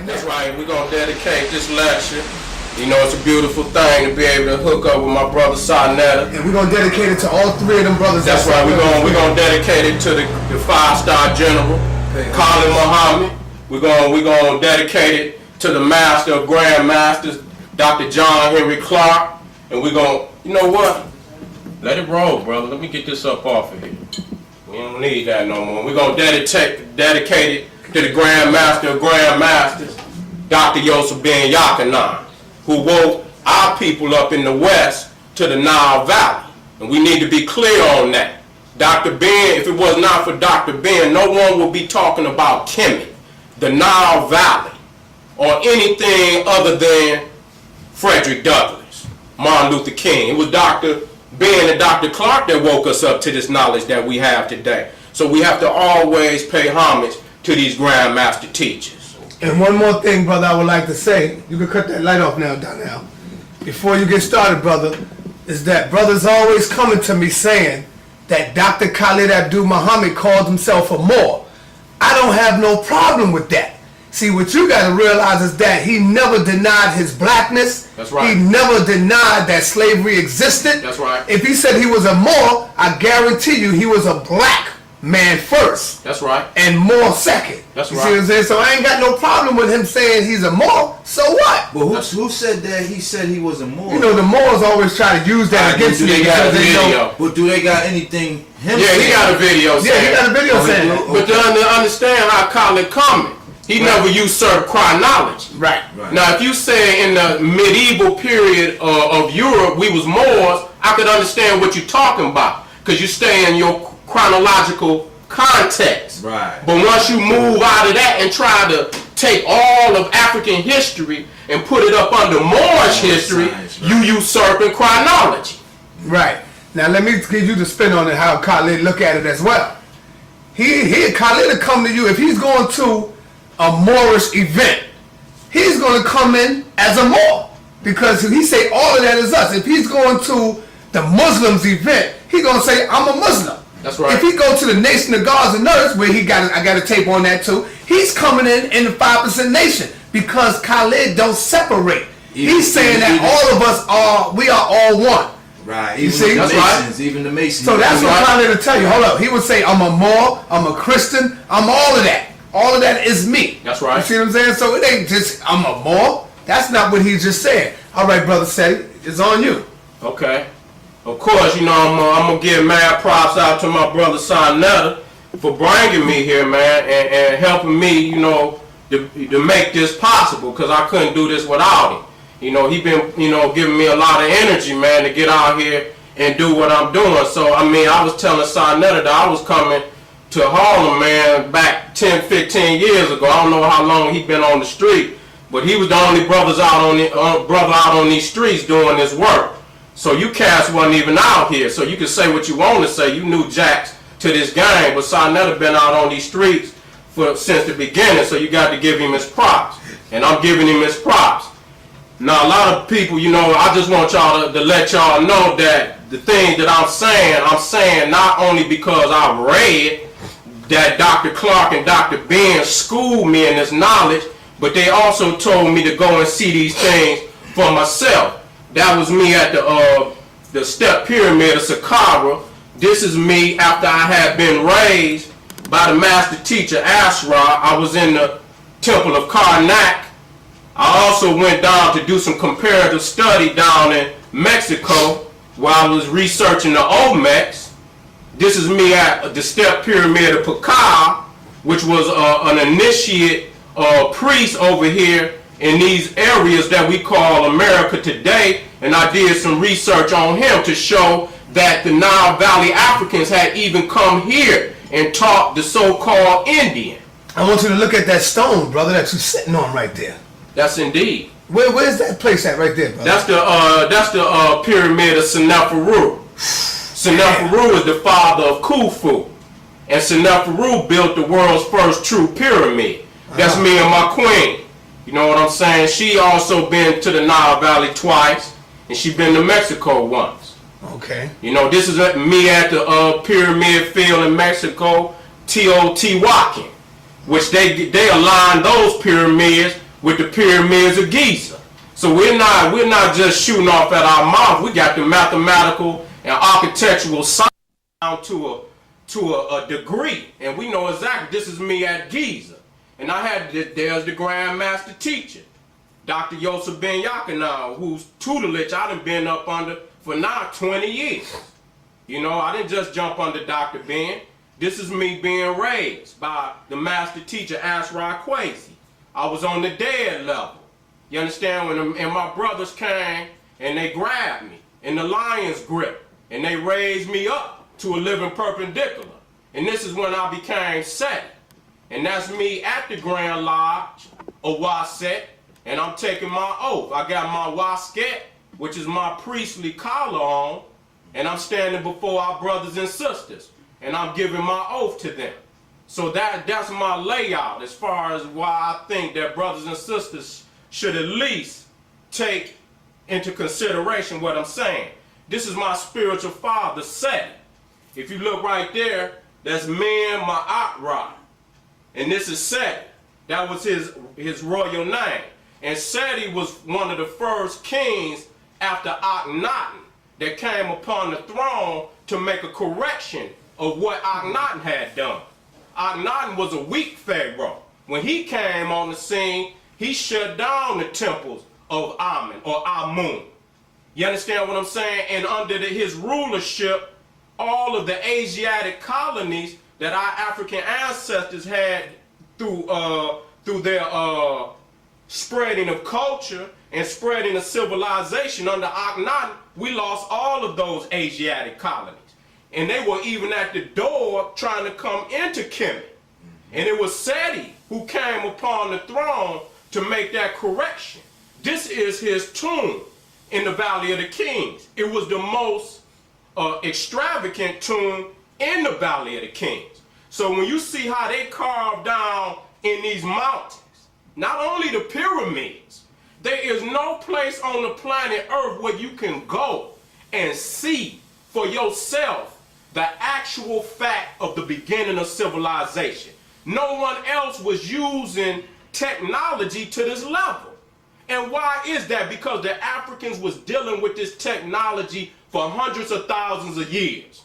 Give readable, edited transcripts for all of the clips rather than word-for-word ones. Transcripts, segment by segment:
right now. That's right. We're going to dedicate this lecture. You know, it's a beautiful thing to be able to hook up with my brother Seten. And we're going to dedicate it to all three of them brothers. That's right. We're going to dedicate it to the 5-star general, Khalid Muhammad. We're going to dedicate it to the master of Grand Masters, Dr. John Henry Clark. And we're going to, you know what? Let it roll, brother. Let me get this up off of here. We don't need that no more. We're going to dedicate it to the Grand Master of Grand Masters, Dr. Yusuf bin Yaqanan, who woke our people up in the West to the Nile Valley. And we need to be clear on that. Dr. Ben, if it was not for Dr. Ben, no one would be talking about Kemet, the Nile Valley, or anything other than Frederick Douglass, Martin Luther King. It was Dr. Ben and Dr. Clark that woke us up to this knowledge that we have today. So we have to always pay homage to these Grand Master teachers. And one more thing, brother, I would like to say. You can cut that light off now, Donnell. Before you get started, brother, is that brothers always coming to me saying that Dr. Khalid Abdul Muhammad called himself a Moor. I don't have no problem with that. See, what you got to realize is that he never denied his blackness. That's right. He never denied that slavery existed. That's right. If he said he was a Moor, I guarantee you he was a black man first. That's right. And Moor second. That's you right. See what I'm saying? So I ain't got no problem with him saying he's a Moor. So what? But who said that he said he was a Moor? You know, the Moors always try to use that against me. But do they got anything? Yeah, he got a video saying. Yeah, he got a video saying that. But to understand how Khalid coming, he never usurped chronology. Right. Now, if you say in the medieval period of Europe we was Moors, I could understand what you're talking about because you stay in your chronological context. Right. But once you move out of that and try to take all of African history and put it up under Moorish history, you usurping chronology. Right. Now let me give you the spin on it, how Khalid look at it as well. Khalid will come to you if he's going to a Moorish event. He's going to come in as a Moor because he say all of that is us. If he's going to the Muslims event, he's going to say I'm a Muslim. That's right. If he go to the Nation of Gods and Nerds, where I got a tape on that too, he's coming in the 5% nation because Khalid don't separate. He's saying that all of us we are all one. Right. You see? That's right. Even the Masons. So that's what Khalid will tell you. Hold up. He would say, I'm a Moor, I'm a Christian, I'm all of that. All of that is me. That's right. You see what I'm saying? So it ain't just, I'm a Moor. That's not what he just said. All right, brother Seti, it's on you. Okay. Of course, you know, I'm going to give mad props out to my brother Seten for bringing me here, man, and helping me, you know, to make this possible because I couldn't do this without him. You know, he been, you know, giving me a lot of energy, man, to get out here and do what I'm doing. So, I mean, I was telling Seten that I was coming to Harlem, man, back 10, 15 years ago. I don't know how long he been on the street, but he was the only brother out on these streets doing this work. So you cats wasn't even out here. So you can say what you want to say. You knew Jacks to this game, but Seten been out on these streets since the beginning. So you got to give him his props, and I'm giving him his props. Now a lot of people, you know, I just want y'all to let y'all know that the thing that I'm saying not only because I read that Dr. Clark and Dr. Ben schooled me in this knowledge, but they also told me to go and see these things for myself. That was me at the step pyramid of Saqqara. This is me after I had been raised by the master teacher Asra. I was in the temple of Karnak. I also went down to do some comparative study down in Mexico while I was researching the Olmecs. This is me at the step pyramid of Pakal, which was an initiate priest over here in these areas that we call America today, and I did some research on him to show that the Nile Valley Africans had even come here and taught the so-called Indian. I want you to look at that stone, brother, that you're sitting on right there. That's indeed. Where's that place at right there, brother? That's the pyramid of Seneferu. Seneferu is the father of Khufu, and Seneferu built the world's first true pyramid. That's me and my queen. You know what I'm saying? She also been to the Nile Valley twice, and she been to Mexico once. Okay. You know, this is me at the pyramid field in Mexico, Teotihuacan, which they aligned those pyramids with the pyramids of Giza. So we're not just shooting off at our mouth. We got the mathematical and architectural science down to a degree, and we know exactly. This is me at Giza, and I had there's the Grand Master teacher, Dr. Yosef Ben Yakanau, whose tutelage I done been up under for now 20 years. You know, I didn't just jump under Dr. Ben. This is me being raised by the master teacher, Asra Kwesi. I was on the dead level. You understand? And my brothers came and they grabbed me in the lion's grip and they raised me up to a living perpendicular. And this is when I became Seti. And that's me at the Grand Lodge of Waset, and I'm taking my oath. I got my wasket, which is my priestly collar on, and I'm standing before our brothers and sisters, and I'm giving my oath to them. So that's my layout as far as why I think that brothers and sisters should at least take into consideration what I'm saying. This is my spiritual father, Seti. If you look right there, that's Man Ma'at Ra. And this is Seti. That was his royal name. And Seti was one of the first kings after Akhenaten that came upon the throne to make a correction of what Akhenaten had done. Akhenaten was a weak pharaoh. When he came on the scene, he shut down the temples of Amun or Amun. You understand what I'm saying? And under his rulership, all of the Asiatic colonies that our African ancestors had through their spreading of culture and spreading of civilization under Akhenaten, we lost all of those Asiatic colonies. And they were even at the door trying to come into Kemet. And it was Seti who came upon the throne to make that correction. This is his tomb in the Valley of the Kings. It was the most extravagant tomb in the Valley of the Kings. So when you see how they carved down in these mountains, not only the pyramids, there is no place on the planet Earth where you can go and see for yourself the actual fact of the beginning of civilization. No one else was using technology to this level. And why is that? Because the Africans was dealing with this technology for hundreds of thousands of years.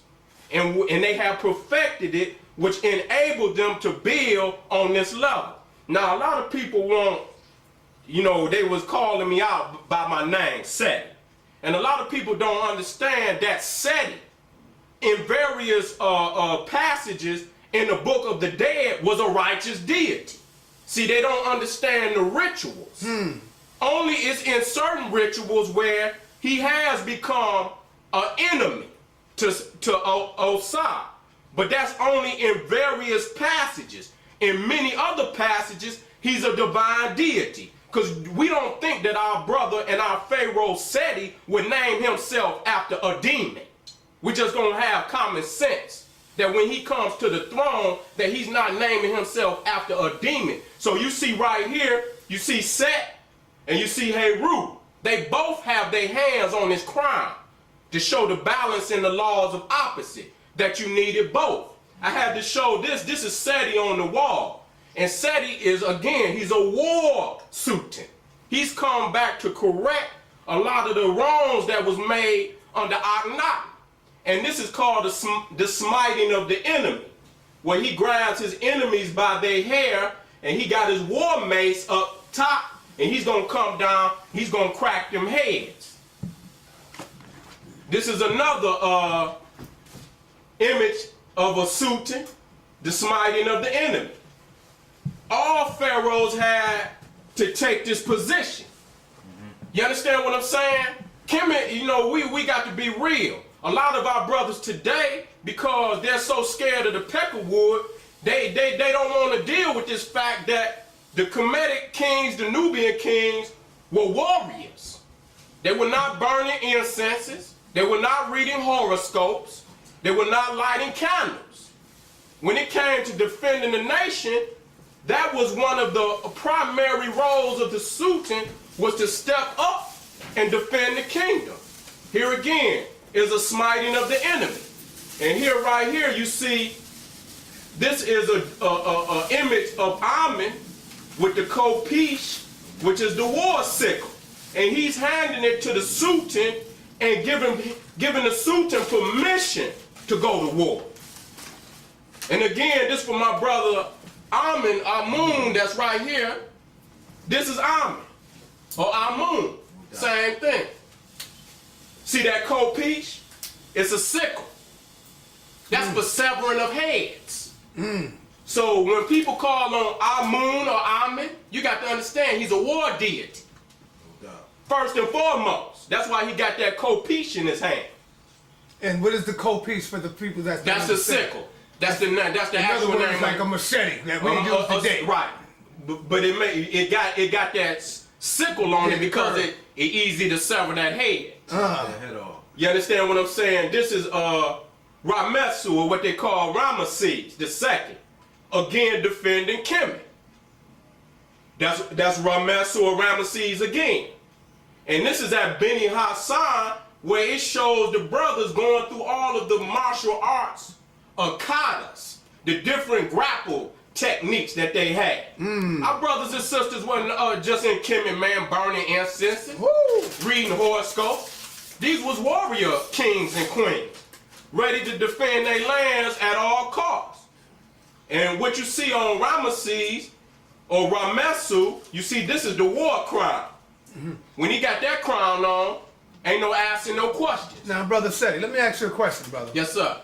And they have perfected it, which enabled them to build on this level. Now, a lot of people want, you know, they was calling me out by my name, Seti. And a lot of people don't understand that Seti, in various passages in the Book of the Dead, was a righteous deity. See, they don't understand the rituals. Only it's in certain rituals where he has become an enemy to Osai. But that's only in various passages. In many other passages, he's a divine deity. Because we don't think that our brother and our Pharaoh Seti would name himself after a demon. We're just going to have common sense that when he comes to the throne, that he's not naming himself after a demon. So you see right here, you see Set and you see Heru. They both have their hands on his crown to show the balance in the laws of opposite, that you needed both. I had to show this. This is Seti on the wall. And Seti is, again, he's a war Suten. He's come back to correct a lot of the wrongs that was made under Akhenaten. And this is called the smiting of the enemy, where he grabs his enemies by their hair and he got his war mace up top and he's going to come down, he's going to crack them heads. This is another image of a Suten, the smiting of the enemy. All pharaohs had to take this position. You understand what I'm saying? Kemet, you know, we got to be real. A lot of our brothers today, because they're so scared of the peckerwood, they don't want to deal with this fact that the Kemetic kings, the Nubian kings, were warriors. They were not burning incenses. They were not reading horoscopes. They were not lighting candles. When it came to defending the nation, that was one of the primary roles of the Suten, was to step up and defend the kingdom. Here again is a smiting of the enemy. And here, right here, you see, this is a image of Amun with the Kopish which is the war sickle. And he's handing it to the Suten and giving the Suten permission to go to war. And again, this for my brother Amun that's right here. This is Amun or Amun, same thing. See that co-piece? It's a sickle. That's for severing of heads. So when people call on Amun or Amun, you got to understand he's a war deity. First and foremost. That's why he got that co-piece in his hand. And what is the co-piece for the people that's the sickle. That's the actual name. It's like a machete that we use today. Right. But it got that sickle on it because it's easy to sever that head. Head off. You understand what I'm saying? This is Ramesu, or what they call Ramesses the second. Again defending Kemet. That's Ramesu or Ramesses again. And this is at Beni Hassan, where it shows the brothers going through all of the martial arts, katas, the different grapple techniques that they had. Our brothers and sisters wasn't just in Kemet, man, burning incense, reading horoscopes. These was warrior kings and queens, ready to defend their lands at all costs. And what you see on Ramesses or Ramesu, you see this is the war crown. When he got that crown on, ain't no asking no questions. Now, Brother Seti, let me ask you a question, brother. Yes, sir.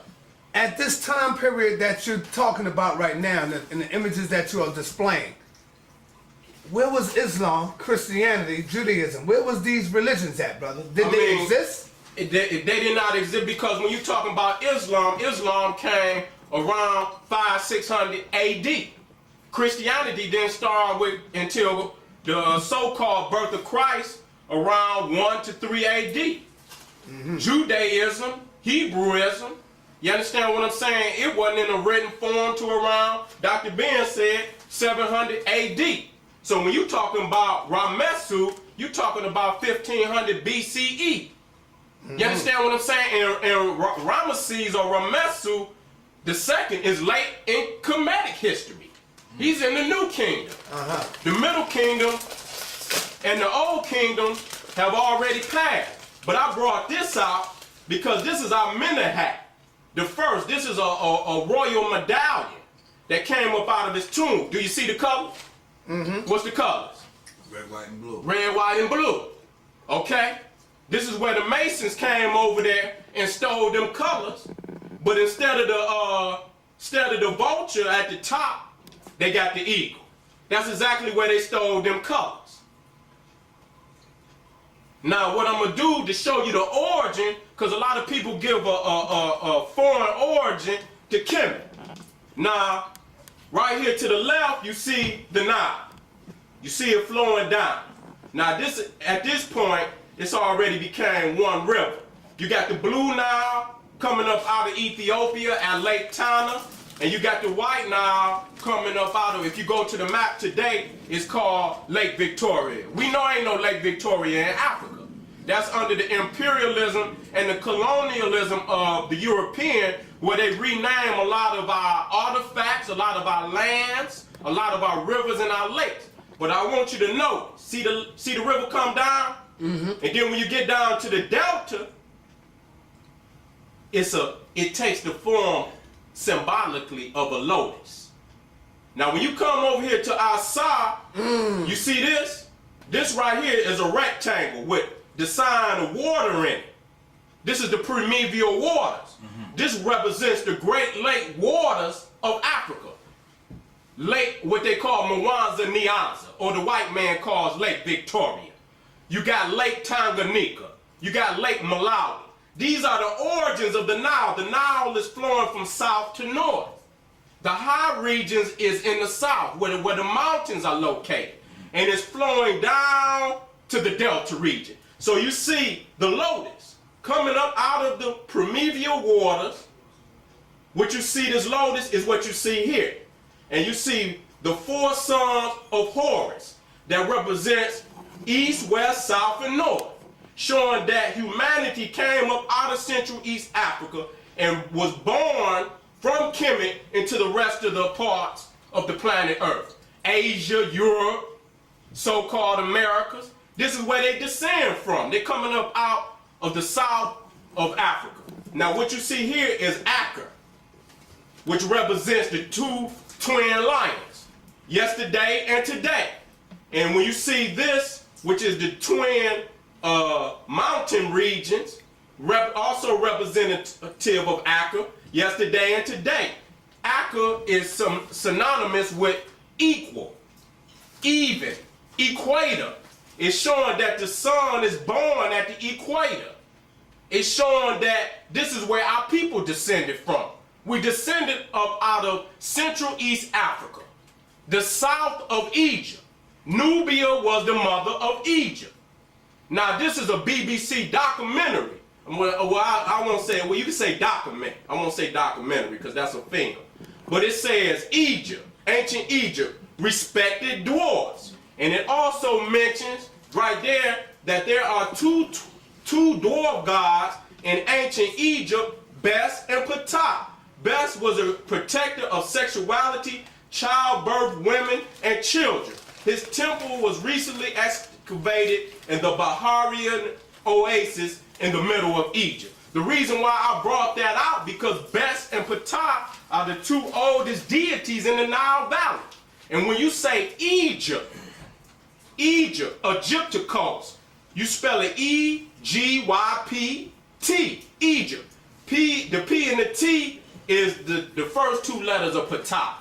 At this time period that you're talking about right now, and the images that you are displaying, where was Islam, Christianity, Judaism? Where was these religions at, brother? Did they exist? They did not exist because when you're talking about Islam, Islam came around 500-600 AD. Christianity didn't start until the so-called birth of Christ around 1 to 3 AD. Judaism, Hebrewism, you understand what I'm saying? It wasn't in a written form to around, Dr. Ben said, 700 AD. So when you're talking about Ramesu, you're talking about 1500 BCE. You understand what I'm saying? And Ramesses or Ramesu the second is late in Kemetic history. He's in the New Kingdom. The Middle Kingdom and the Old Kingdom have already passed. But I brought this out because this is our Menehat. The first, this is a royal medallion that came up out of his tomb. Do you see the colors? What's the colors? Red, white, and blue. Red, white, and blue. Okay? This is where the Masons came over there and stole them colors. But instead of the vulture at the top, they got the eagle. That's exactly where they stole them colors. Now, what I'm going to do to show you the origin, because a lot of people give a foreign origin to Kemet. Now, right here to the left, you see the Nile. You see it flowing down. Now, at this point, it's already became one river. You got the Blue Nile coming up out of Ethiopia at Lake Tana. And you got the White Nile coming up out of, if you go to the map today, it's called Lake Victoria. We know ain't no Lake Victoria in Africa. That's under the imperialism and the colonialism of the European, where they rename a lot of our artifacts, a lot of our lands, a lot of our rivers and our lakes. But I want you to know, see the river come down? And then when you get down to the delta, it takes the form symbolically of a lotus. Now when you come over here to our side, you see this? This right here is a rectangle with the sign of water in it. This is the primeval waters. This represents the Great Lake waters of Africa. Lake, what they call Mwanza Nyanza, or the white man calls Lake Victoria. You got Lake Tanganyika. You got Lake Malawi. These are the origins of the Nile. The Nile is flowing from south to north. The high regions is in the south, where the mountains are located. And it's flowing down to the delta region. So you see the lotus coming up out of the primeval waters. What you see, this lotus, is what you see here. And you see the four sons of Horus that represents east, west, south, and north, showing that humanity came up out of Central East Africa and was born from Kemet into the rest of the parts of the planet Earth. Asia, Europe, so-called Americas. This is where they descend from. They're coming up out of the south of Africa. Now what you see here is Aker, which represents the two twin lions, yesterday and today. And when you see this, which is the twin mountain regions, also representative of Aker, yesterday and today. Aker is synonymous with equal, even, equator. It's showing that the sun is born at the equator. It's showing that this is where our people descended from. We descended up out of Central East Africa, the south of Egypt. Nubia was the mother of Egypt. Now this is a BBC documentary. Well, I won't say, well, you can say document. I won't say documentary because that's a film. But it says Egypt, ancient Egypt, respected dwarves. And it also mentions right there that there are two dwarf gods in ancient Egypt, Bes and Ptah. Bes was a protector of sexuality, childbirth, women, and children. His temple was recently excavated in the Baharian oasis in the middle of Egypt. The reason why I brought that out because Bes and Ptah are the two oldest deities in the Nile Valley. And when you say Egypt, Egypticos, you spell it E-G-Y-P-T, Egypt. The P and the T is the first two letters of Ptah.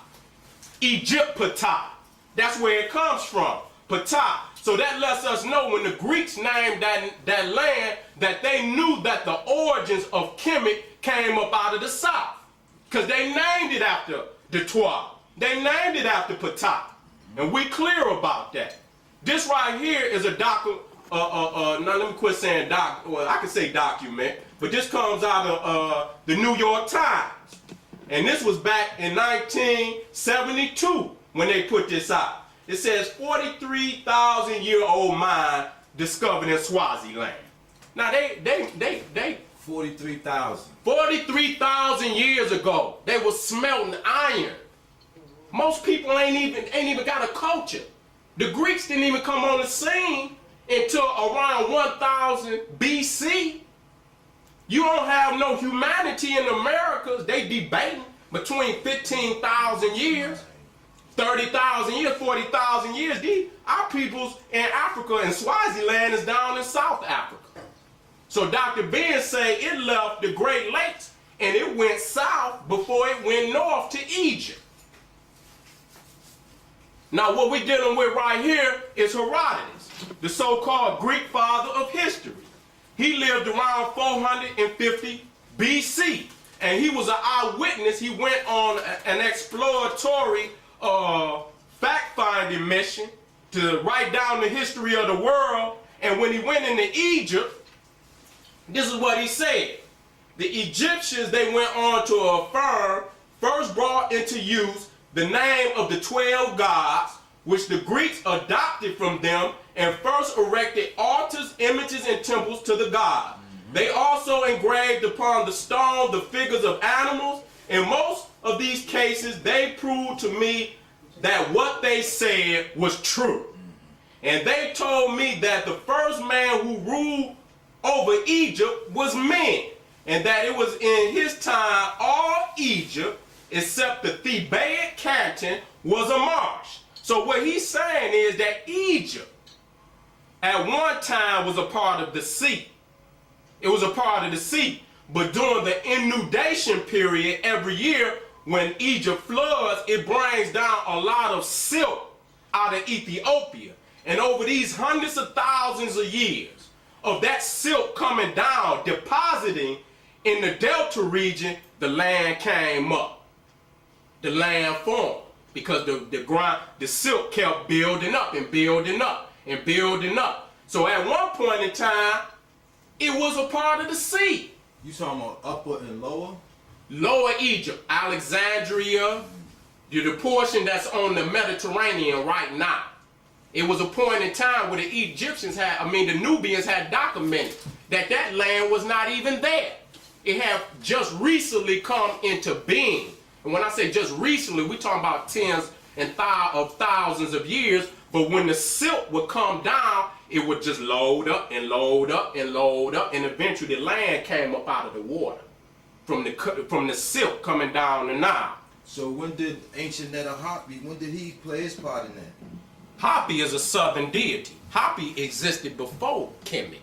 Egypt Ptah. That's where it comes from, Ptah. So that lets us know when the Greeks named that land that they knew that the origins of Kemet came up out of the south. Because they named it after the Twa. They named it after Ptah. And we clear about that. This right here is a now let me quit saying well, I can say document, but this comes out of the New York Times. And this was back in 1972 when they put this out. It says 43,000-year-old mine discovered in Swaziland. Now they 43,000. 43,000 years ago, they were smelting iron. Most people ain't even got a culture. The Greeks didn't even come on the scene until around 1000 BC. You don't have no humanity in the Americas. They debating between 15,000 years, 30,000 years, 40,000 years. Our peoples in Africa and Swaziland is down in South Africa. So Dr. Ben say it left the Great Lakes and it went south before it went north to Egypt. Now what we're dealing with right here is Herodotus, the so-called Greek father of history. He lived around 450 BC, and he was an eyewitness. He went on an exploratory fact-finding mission to write down the history of the world. And when he went into Egypt, this is what he said. The Egyptians, they went on to affirm, first brought into use the name of the 12 gods, which the Greeks adopted from them and first erected altars, images, and temples to the god. They also engraved upon the stone the figures of animals. In most of these cases, they proved to me that what they said was true. And they told me that the first man who ruled over Egypt was men, and that it was in his time all Egypt, except the Thebaid canton, was a marsh. So what he's saying is that Egypt at one time was a part of the sea. It was a part of the sea. But during the inundation period every year, when Egypt floods, it brings down a lot of silk out of Ethiopia. And over these hundreds of thousands of years of that silk coming down, depositing in the Delta region, the land came up. The land formed because the silk kept building up and building up and building up. So at one point in time, it was a part of the sea. You talking about upper and lower? Lower Egypt, Alexandria, the portion that's on the Mediterranean right now. It was a point in time where the the Nubians had documented that land was not even there. It had just recently come into being. And when I say just recently, we're talking about tens of thousands of years But when the silt would come down, it would just load up and load up and load up, and eventually the land came up out of the water from the silt coming down the Nile. So when did ancient Netahapi, when did he play his part in that? Hapi is a southern deity. Hapi existed before Kemet.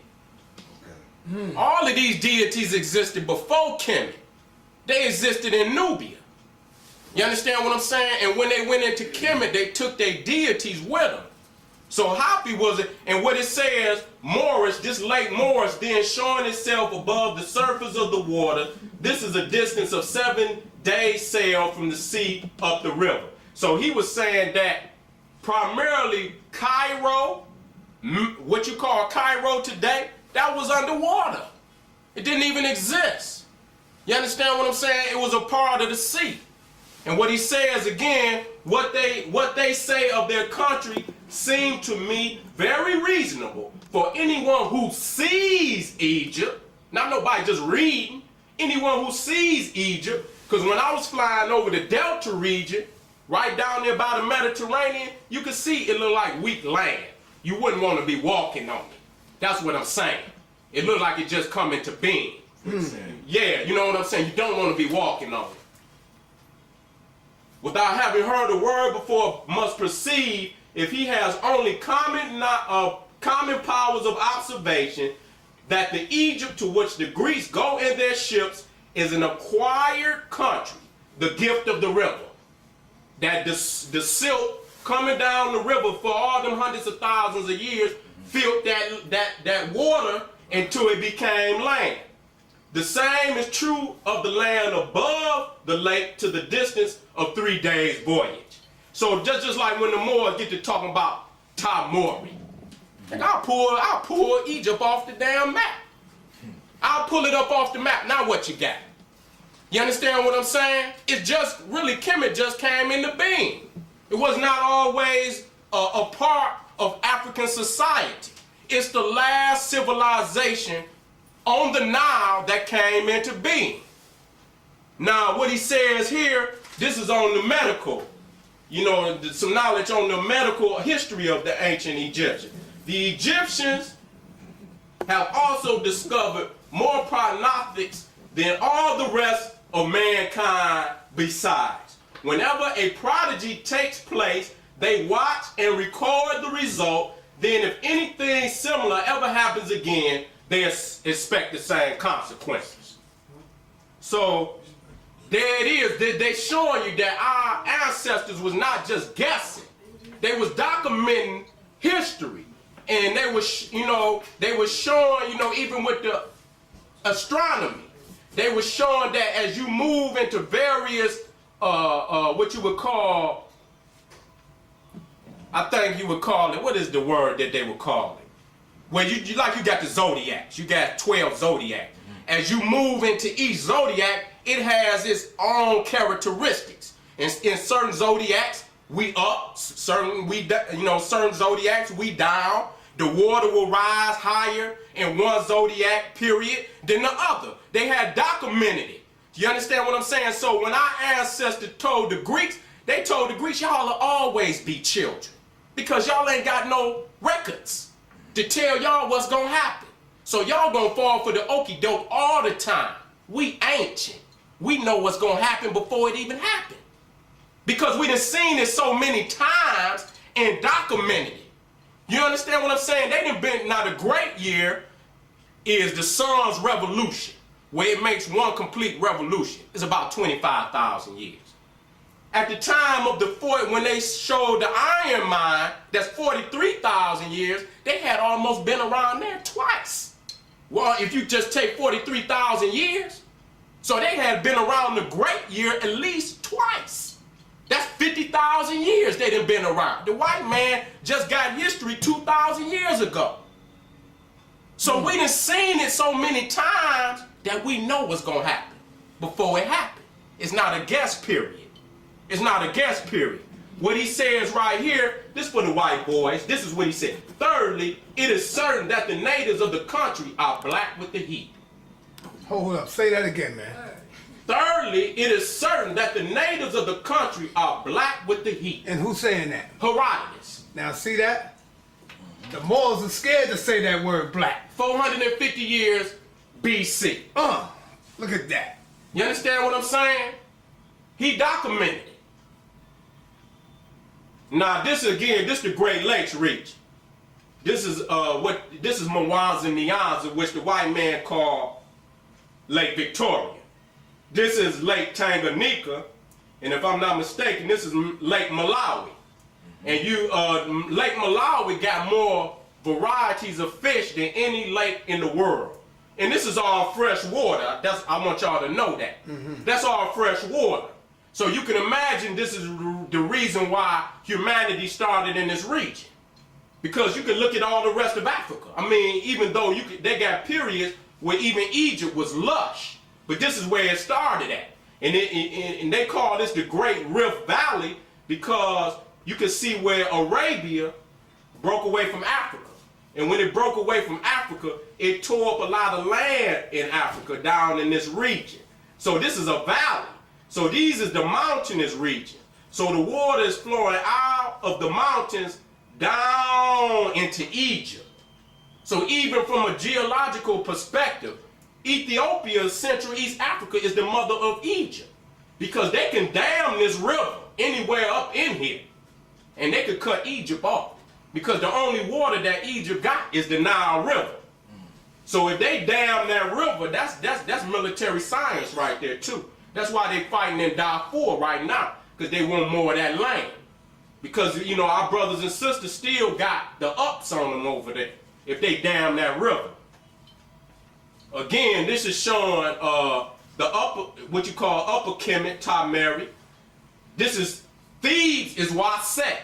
Okay. All of these deities existed before Kemet. They existed in Nubia. You understand what I'm saying? And when they went into Kemet, they took their deities with them. So Hapi was it, and what it says, Morris, this lake Morris, then showing itself above the surface of the water. This is a distance of 7 days sail from the sea up the river. So he was saying that primarily Cairo, what you call Cairo today, that was underwater. It didn't even exist. You understand what I'm saying? It was a part of the sea. And what he says again, what they say of their country seemed to me very reasonable for anyone who sees Egypt, not nobody just reading, anyone who sees Egypt, because when I was flying over the Delta region, right down there by the Mediterranean, you could see it looked like weak land. You wouldn't want to be walking on it. That's what I'm saying. It looked like it just come into being. Yeah, you know what I'm saying? You don't want to be walking on it. Without having heard a word before, must perceive if he has only common powers of observation, that the Egypt to which the Greeks go in their ships is an acquired country, the gift of the river. That the silt coming down the river for all them hundreds of thousands of years filled that water until it became land. The same is true of the land above the lake to the distance of 3 days voyage. So just like when the Moors get to talking about Tamori, and I'll pull Egypt off the damn map. I'll pull it up off the map. Now what you got? You understand what I'm saying? It's just really Kemet just came into being. It was not always a part of African society. It's the last civilization on the Nile that came into being. Now, what he says here, this is on the medical, some knowledge on the medical history of the ancient Egyptians. The Egyptians have also discovered more prognostics than all the rest of mankind besides. Whenever a prodigy takes place, they watch and record the result. Then if anything similar ever happens again, they expect the same consequences. So there it is. They showing you that our ancestors was not just guessing. They was documenting history. And they was showing, even with the astronomy, they was showing that as you move into various, what you would call, I think you would call it, what is the word that they would call it? Where you got the zodiacs, you got 12 zodiacs. As you move into each zodiac, it has its own characteristics. In certain zodiacs, we up, certain zodiacs we down. The water will rise higher in one zodiac period than the other. They had documented it. Do you understand what I'm saying? So when our ancestors told the Greeks, they told the Greeks, y'all will always be children because y'all ain't got no records to tell y'all what's gonna happen. So y'all gonna fall for the okie doke all the time. We ancient. We know what's gonna happen before it even happened. Because we done seen it so many times and documented it. You understand what I'm saying? They done been, now the great year is the sun's revolution, where it makes one complete revolution. It's about 25,000 years. At the time of when they showed the iron mine, that's 43,000 years, they had almost been around there twice. Well, if you just take 43,000 years, so they had been around the great year at least twice. That's 50,000 years they done been around. The white man just got history 2,000 years ago. So we done seen it so many times that we know what's gonna happen before it happened. It's not a guess period. It's not a guess period. What he says right here, this for the white boys, this is what he said. Thirdly, it is certain that the natives of the country are black with the heat. Hold up, say that again, man. Thirdly, it is certain that the natives of the country are black with the heat. And who's saying that? Herodotus. Now see that? The Moors are scared to say that word black. 450 years BC. Look at that. You understand what I'm saying? He documented it. Now this the Great Lakes region. This is Mwanza Nyanza, which the white man called Lake Victoria. This is Lake Tanganyika, and if I'm not mistaken, this is Lake Malawi. And Lake Malawi got more varieties of fish than any lake in the world. And this is all fresh water. I want y'all to know that. That's all fresh water. So you can imagine this is the reason why humanity started in this region. Because you can look at all the rest of Africa. I mean, even though they got periods where even Egypt was lush, but this is where it started at. And they call this the Great Rift Valley because you can see where Arabia broke away from Africa. And when it broke away from Africa, it tore up a lot of land in Africa down in this region. So this is a valley. So these is the mountainous region. So the water is flowing out of the mountains down into Egypt. So even from a geological perspective, Ethiopia, Central East Africa, is the mother of Egypt. Because they can dam this river anywhere up in here. And they could cut Egypt off. Because the only water that Egypt got is the Nile River. So if they dam that river, that's military science right there too. That's why they fighting in Darfur right now. Because they want more of that land. Because, you know, our brothers and sisters still got the ups on them over there. If they dam that river. Again, this is showing the upper, what you call upper Kemet, Tamari. This is Thebes is Waset.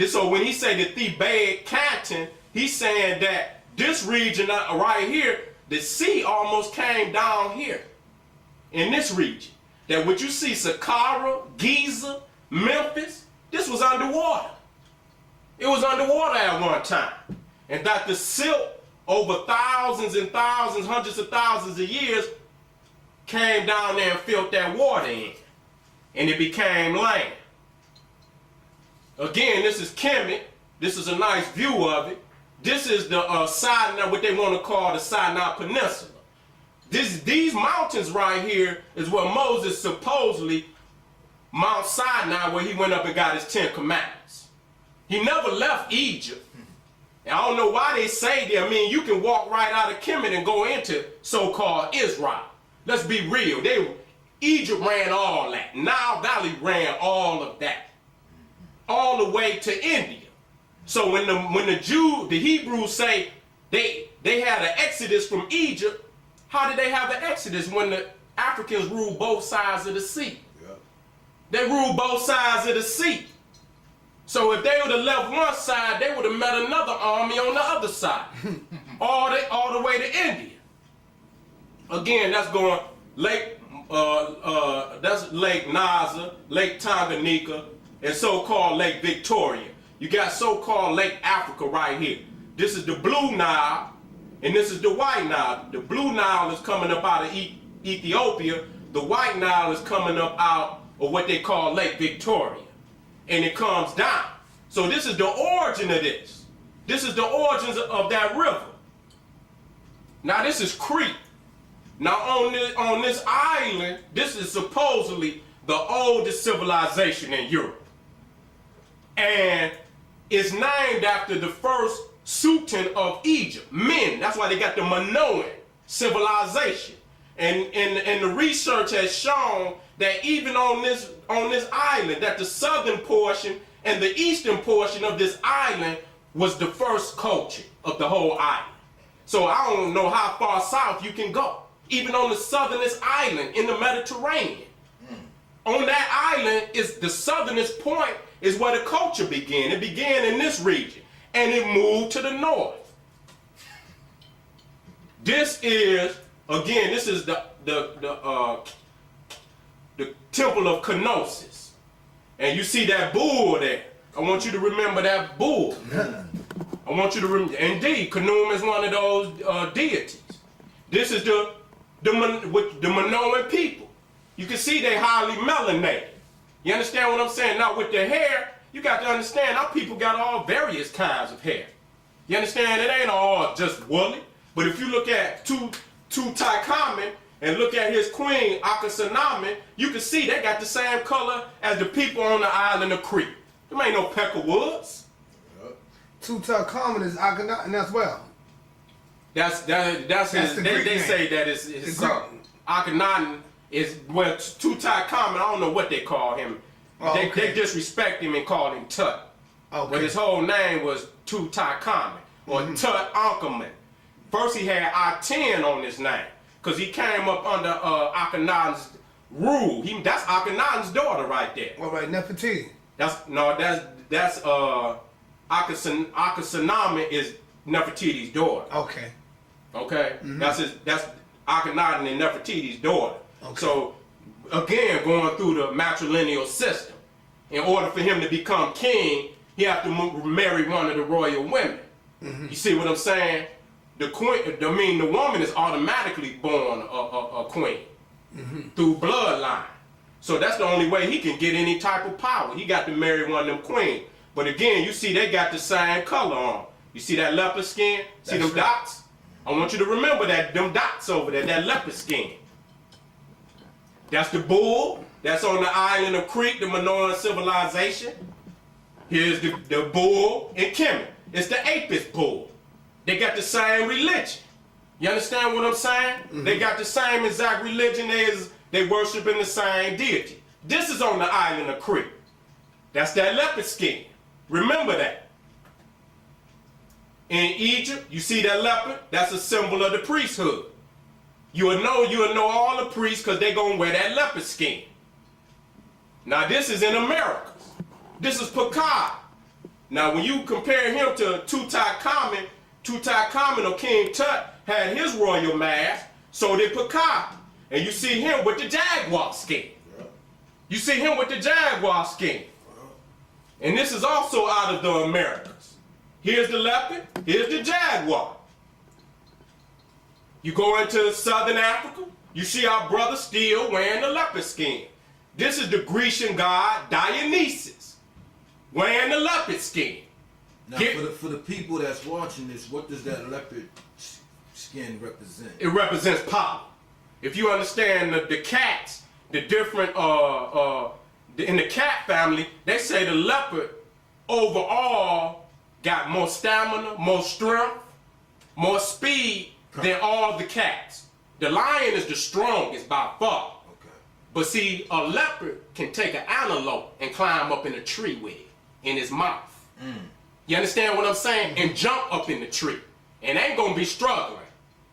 So when he say the Thebaid Canton, he's saying that this region right here, the sea almost came down here. In this region. That what you see, Saqqara, Giza, Memphis, this was underwater. It was underwater at one time. And that the silt over thousands and thousands, hundreds of thousands of years came down there and filled that water in. And it became land. Again, this is Kemet. This is a nice view of it. This is the Sinai, what they want to call the Sinai Peninsula. These mountains right here is where Moses supposedly, Mount Sinai, where he went up and got his 10 commandments. He never left Egypt. And I don't know why they say that. I mean, you can walk right out of Kemet and go into so-called Israel. Let's be real. Egypt ran all that. Nile Valley ran all of that. All the way to India. So when the Hebrews say they had an exodus from Egypt, how did they have an exodus when the Africans ruled both sides of the sea? Yep. They ruled both sides of the sea. So if they would have left one side, they would have met another army on the other side. all the way to India. Again, that's going that's Lake Naza, Lake Tanganyika, and so-called Lake Victoria. You got so-called Lake Africa right here. This is the Blue Nile. And this is the White Nile. The Blue Nile is coming up out of Ethiopia. The White Nile is coming up out of what they call Lake Victoria. And it comes down. So this is the origin of this. This is the origins of that river. Now this is Crete. Now on this island, this is supposedly the oldest civilization in Europe. And it's named after the first Suten of Egypt, men. That's why they got the Minoan civilization. And the research has shown that even on this island, that the southern portion and the eastern portion of this island was the first culture of the whole island. So I don't know how far south you can go. Even on the southernest island in the Mediterranean. On that island is the southernest point is where the culture began. It began in this region. And it moved to the north. This is, again, this is the temple of Kenosis. And you see that bull there. I want you to remember that bull. I want you to remember. Indeed, Khnum is one of those deities. This is the Minoan people. You can see they highly melanated. You understand what I'm saying? Now with the hair, You got to understand, our people got all various kinds of hair. You understand? It ain't all just woolly. But if you look at Tutankhamun and look at his queen, Akhenaten, you can see they got the same color as the people on the island of Crete. Them ain't no Peckerwoods. Tutankhamun is Akhenaten as well. That's his, the they Greek say name. that is his The son. Akhenaten is, well, Tutankhamun, I don't know what they call him. Oh, They okay. disrespect him and call him Tut. Okay. But his whole name was Tutankhamun, or Tutankhamun. First he had I-10 on his name, because he came up under Akhenaten's rule. That's Akhenaten's daughter right there. All right, Nefertiti. That's Akhenaten is Nefertiti's daughter. Okay. Okay? That's Akhenaten and Nefertiti's daughter. Okay. So, again, going through the matrilineal system, in order for him to become king, he have to marry one of the royal women. You see what I'm saying? The woman is automatically born a queen through bloodline. So that's the only way he can get any type of power. He got to marry one of them queens. But again, you see they got the same color on. You see that leopard skin? See them dots? I want you to remember that them dots over there, that leopard skin. That's the bull. That's on the island of Crete, the Minoan civilization. Here's the bull in Kemet. It's the Apis bull. They got the same religion. You understand what I'm saying? They got the same exact religion as they worship in the same deity. This is on the island of Crete. That's that leopard skin. Remember that. In Egypt, you see that leopard? That's a symbol of the priesthood. You'll know all the priests because they're going to wear that leopard skin. Now this is in America. This is Picard. Now when you compare him to Tutankhamun or King Tut had his royal mask, so did Picard. And you see him with the jaguar skin. You see him with the jaguar skin. And this is also out of the Americas. Here's the leopard, here's the jaguar. You go into Southern Africa, you see our brother still wearing the leopard skin. This is the Grecian god Dionysus wearing the leopard skin. Now, for the people that's watching this, what does that leopard skin represent? It represents power. If you understand the cats, the different in the cat family, they say the leopard overall got more stamina, more strength, more speed than all the cats. The lion is the strongest by far. Okay. But see, a leopard can take an antelope and climb up in a tree with it in his mouth. You understand what I'm saying? And jump up in the tree. And ain't gonna be struggling.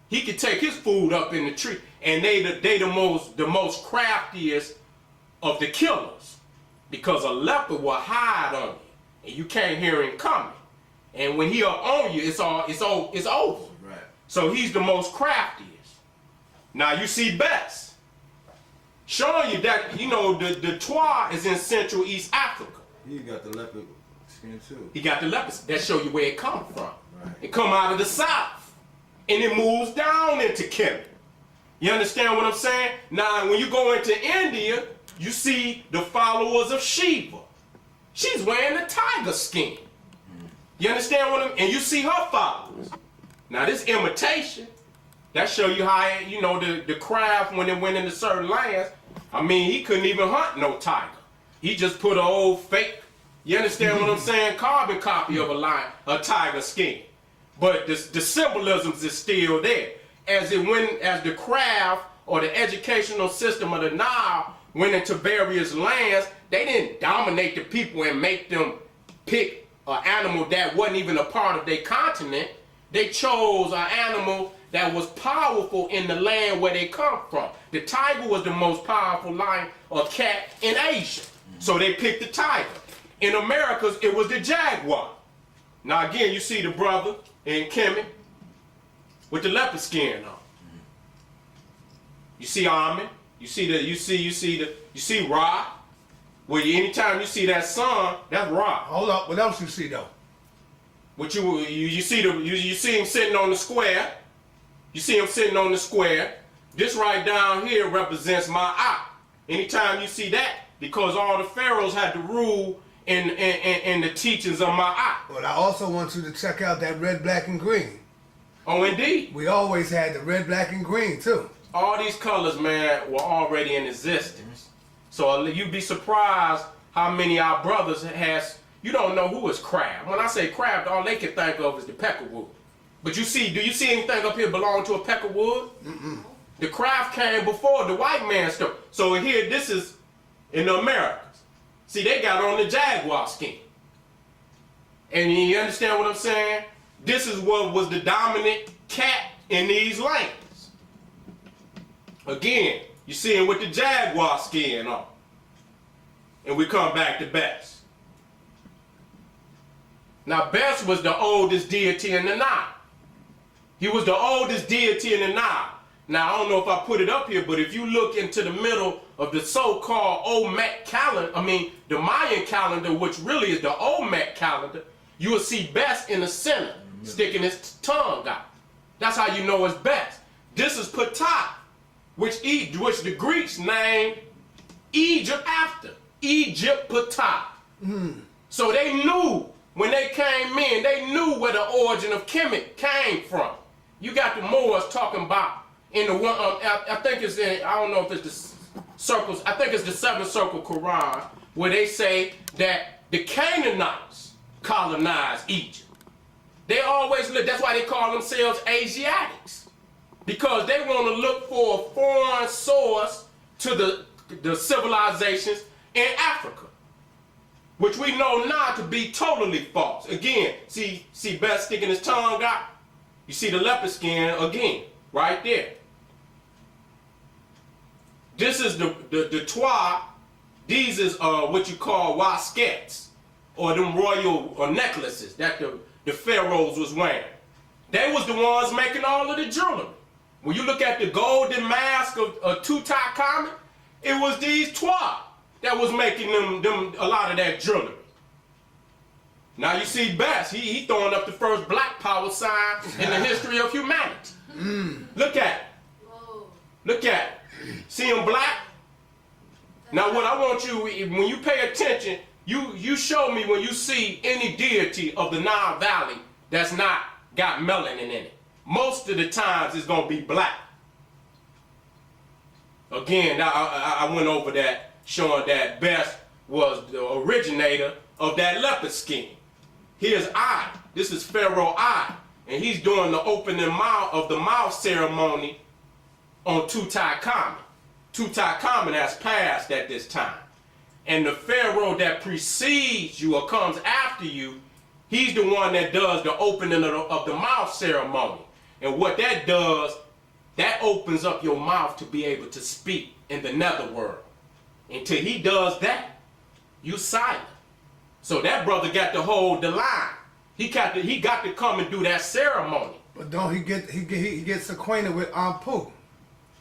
He can take his food up in the tree. And they the most craftiest of the killers. Because a leopard will hide on you. And you can't hear him coming. And when he up on you, it's over. Right. So he's the most craftiest. Now you see Bess. Showing you that, the Twa is in Central East Africa. He got the leopard skin too. He got the leopards. That show you where it come from. Right. It come out of the south. And it moves down into Kemet. You understand what I'm saying? Now, when you go into India, you see the followers of Shiva. She's wearing a tiger skin. You understand what I'm... And you see her followers. Now, this imitation, that show you how, the craft when it went into certain lands. I mean, he couldn't even hunt no tiger. He just put an old fake, you understand what I'm saying, carbon copy of a tiger skin. But the symbolisms is still there. As the craft or the educational system of the Nile went into various lands, they didn't dominate the people and make them pick an animal that wasn't even a part of their continent. They chose an animal that was powerful in the land where they come from. The tiger was the most powerful lion or cat in Asia. So they picked the tiger. In Americas, it was the jaguar. Now again, you see the brother in Kemet with the leopard skin on. You see Amen. You see Ra. Well, anytime you see that sun, that's Ra. Hold up. What else you see though? What you see him sitting on the square. You see him sitting on the square. This right down here represents Ma'at. Anytime you see that, because all the pharaohs had to rule in the teachings of my eye. But I also want you to check out that red, black, and green. Oh, indeed. We always had the red, black, and green too. All these colors, man, were already in existence. So you'd be surprised how many of our brothers you don't know who is crab. When I say crab, all they can think of is the peckerwood. But do you see anything up here belong to a peckerwood? Mm-mm. The craft came before the white man stuff. So here, this is in the Americas. See, they got on the jaguar skin. And you understand what I'm saying? This is what was the dominant cat in these lands. Again, you see him with the jaguar skin on. And we come back to Bes. Now, Bes was the oldest deity in the Nile. He was the oldest deity in the Nile. Now, I don't know if I put it up here, but if you look into the middle of the so-called Olmec calendar, the Mayan calendar, which really is the Olmec calendar, you will see Bes in the center, sticking his tongue out. That's how you know it's Bes. This is Ptah, which the Greeks named Egypt after. Egypt Ptah. So they knew when they came in, they knew where the origin of Kemet came from. You got the Moors talking about in the one, I think it's in, I don't know if it's the circles, I think it's the 7th circle Quran, where they say that the Canaanites colonized Egypt. They always look, that's why they call themselves Asiatics. Because they want to look for a foreign source to the civilizations in Africa, which we know now to be totally false. Again, see Bes sticking his tongue out? You see the leopard skin again, right there. This is the Twa. These is what you call waskets, or them royal necklaces that the pharaohs was wearing. They was the ones making all of the jewelry. When you look at the golden mask of Tutankhamun, it was these Twa that was making them a lot of that jewelry. Now you see Bes, he throwing up the first black power sign in the history of humanity. Look at it. Whoa. Look at it. See him black? Now what I want you, when you pay attention, you show me when you see any deity of the Nile Valley that's not got melanin in it. Most of the times it's going to be black. Again, I went over that, showing that Bes was the originator of that leopard skin. Here's Ai. This is Pharaoh Ai. And he's doing the opening of the mouth ceremony on Tutankhamun. Tutankhamun has passed at this time. And the Pharaoh that precedes you or comes after you, he's the one that does the opening of the mouth ceremony. And what that does, that opens up your mouth to be able to speak in the netherworld. Until he does that, you silent. So that brother got to hold the line. He got to come and do that ceremony. But don't he gets acquainted with Ampu?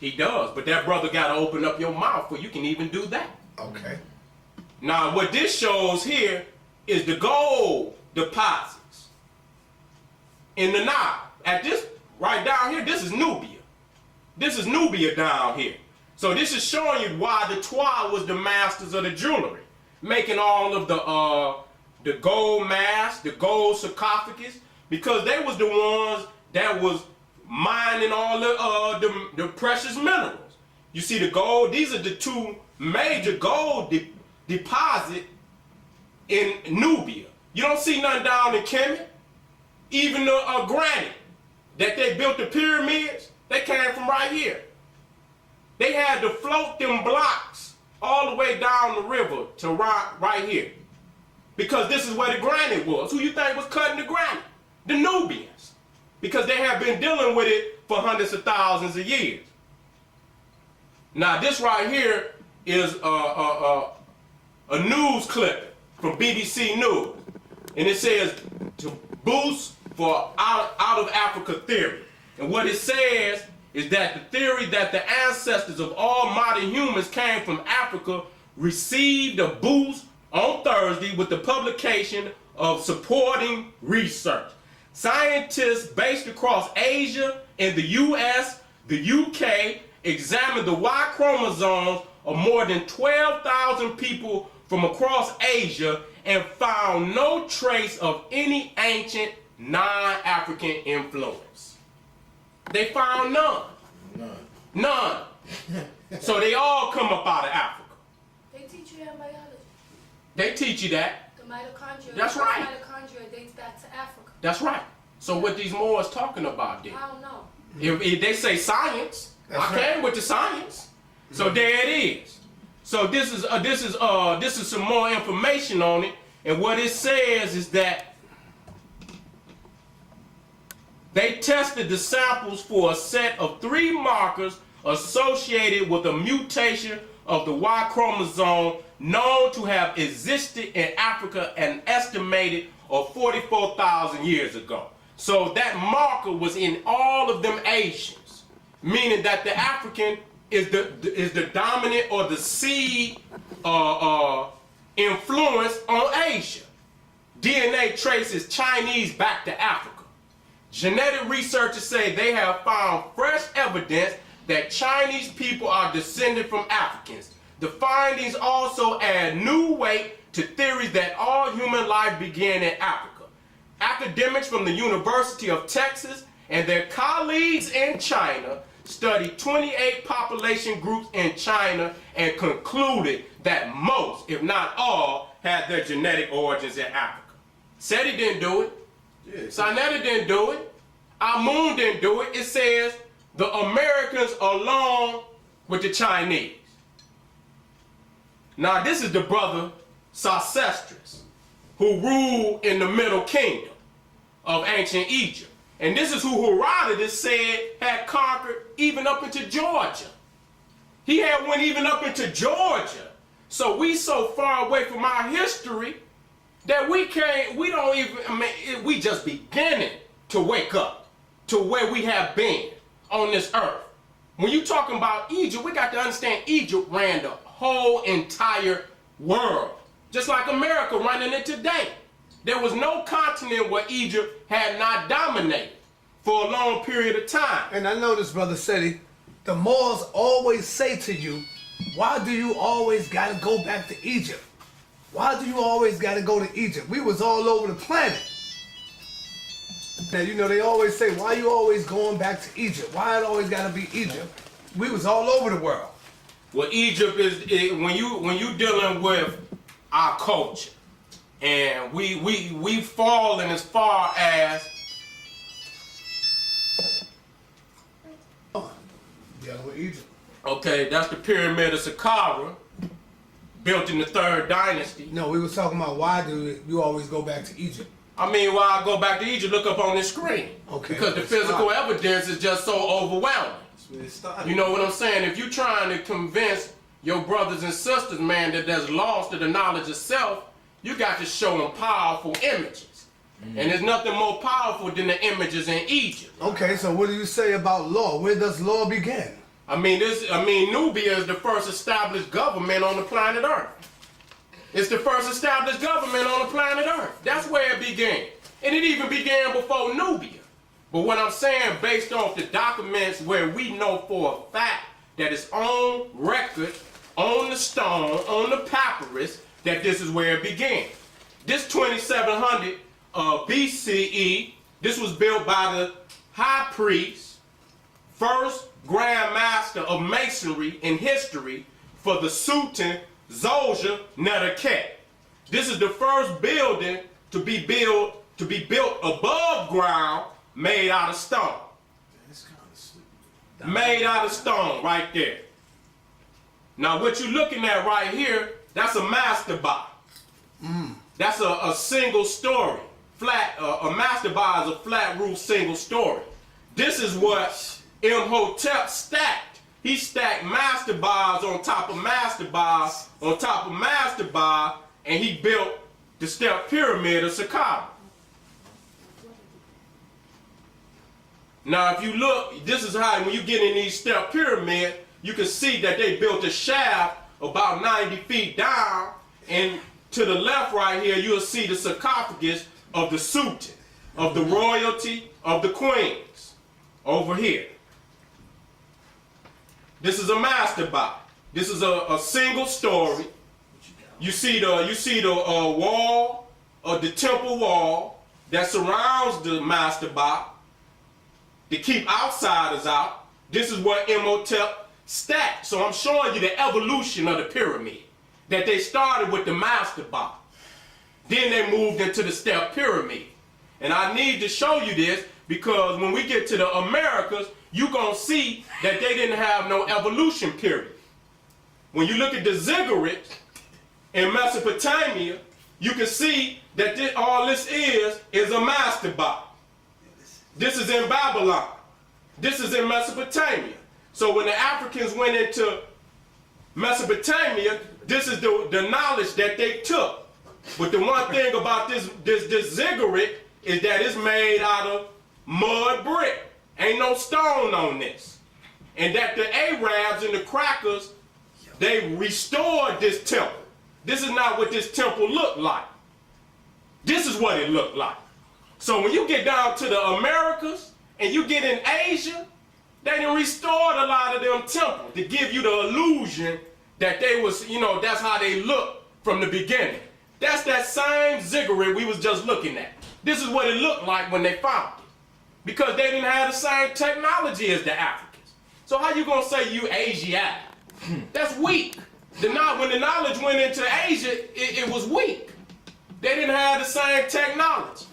He does, but that brother got to open up your mouth before you can even do that. Okay. Now what this shows here is the gold deposits in the Nile. At this, right down here, this is Nubia. This is Nubia down here. So this is showing you why the Twa was the masters of the jewelry, making all of the gold masks, the gold sarcophagus, because they was the ones that was mining all the precious minerals. You see the gold, these are the two major gold deposit in Nubia. You don't see nothing down in Kemet. Even the granite that they built the pyramids, they came from right here. They had to float them blocks all the way down the river to right here. Because this is where the granite was. Who you think was cutting the granite? The Nubians. Because they have been dealing with it for hundreds of thousands of years. Now this right here is a news clip from BBC News. And it says, to boost for out of Africa theory. And what it says is that the theory that the ancestors of all modern humans came from Africa received a boost on Thursday with the publication of supporting research. Scientists based across Asia and the US, the UK, examined the Y chromosomes of more than 12,000 people from across Asia and found no trace of any ancient non-African influence. They found none. None. So they all come up out of Africa. They teach you that in biology. They teach you that. The mitochondria. That's right. Mitochondria dates back to Africa. That's right. So what these Moors talking about then? I don't know. If they say science, I came with the science. So there it is. So this is some more information on it, and what it says is that they tested the samples for a set of 3 markers associated with a mutation of the Y chromosome known to have existed in Africa an estimated of 44,000 years ago. So that marker was in all of them Asians, meaning that the African is the dominant or the seed influence on Asia. DNA traces Chinese back to Africa. Genetic researchers say they have found fresh evidence that Chinese people are descended from Africans. The findings also add new weight to theories that all human life began in Africa. Academics from the University of Texas and their colleagues in China studied 28 population groups in China and concluded that most, if not all, had their genetic origins in Africa. Seti didn't do it. Sinetta didn't do it. Amun didn't do it. It says the Americans along with the Chinese. Now this is the brother Sarcestris, who ruled in the Middle Kingdom of ancient Egypt. And this is who Herodotus said had conquered even up into Georgia. He had went even up into Georgia. So we so far away from our history that we just beginning to wake up to where we have been on this earth. When you talking about Egypt, we got to understand Egypt ran the whole entire world, just like America running it today. There was no continent where Egypt had not dominated for a long period of time. And I notice, Brother Seti, the Moors always say to you, why do you always got to go back to Egypt? Why do you always got to go to Egypt? We was all over the planet. Now, you know, they always say, why you always going back to Egypt? Why it always got to be Egypt? We was all over the world. Well, Egypt is, when you dealing with our culture, and we fallen as far as Dealing with Egypt. okay, that's the pyramid of Saqqara, built in the 3rd dynasty. No, we was talking about why do you always go back to Egypt? I mean, why I go back to Egypt, look up on this screen. Okay. Because the physical evidence is just so overwhelming. That's where it started. You know what I'm saying? If you're trying to convince your brothers and sisters, man, that there's loss to the knowledge of self, you got to show them powerful images. And there's nothing more powerful than the images in Egypt. Okay, so what do you say about law? Where does law begin? I mean, Nubia is the first established government on the planet Earth. It's the first established government on the planet Earth. That's where it began. And it even began before Nubia. But what I'm saying, based off the documents where we know for a fact that it's on record, on the stone, on the papyrus, that this is where it began. This 2700 BCE, this was built by the high priest, first grand master of masonry in history for the Suten Zolja Netherket. This is the first building to be built above ground, made out of stone. That's kind of stupid. Made out of stone right there. Now what you're looking at right here, that's a mastaba. That's a single story. Flat, a mastaba is a flat roof single story. This is what Imhotep stacked. He stacked mastabas on top of mastabas on top of mastaba, and he built the step pyramid of Saqqara. Now if you look, this is how, when you get in these step pyramid, you can see that they built a shaft about 90 feet down, and to the left right here, you'll see the sarcophagus of the Suten, of the royalty of the queens, over here. This is a mastaba. This is a single story. You see the wall, the temple wall that surrounds the mastaba to keep outsiders out. This is where Imhotep stacked. So I'm showing you the evolution of the pyramid. That they started with the mastaba. Then they moved into the step pyramid. And I need to show you this because when we get to the Americas, you're going to see that they didn't have no evolution period. When you look at the ziggurat in Mesopotamia, you can see that all this is a mastaba. This is in Babylon. This is in Mesopotamia. So when the Africans went into Mesopotamia, this is the knowledge that they took. But the one thing about this ziggurat is that it's made out of mud brick. Ain't no stone on this. And that the Arabs and the crackers, they restored this temple. This is not what this temple looked like. This is what it looked like. So when you get down to the Americas and you get in Asia, they done restored a lot of them temples to give you the illusion that they was, that's how they looked from the beginning. That's that same ziggurat we was just looking at. This is what it looked like when they found it. Because they didn't have the same technology as the Africans. So how you gonna say you Asiatic? That's weak. When the knowledge went into Asia, it was weak. They didn't have the same technology.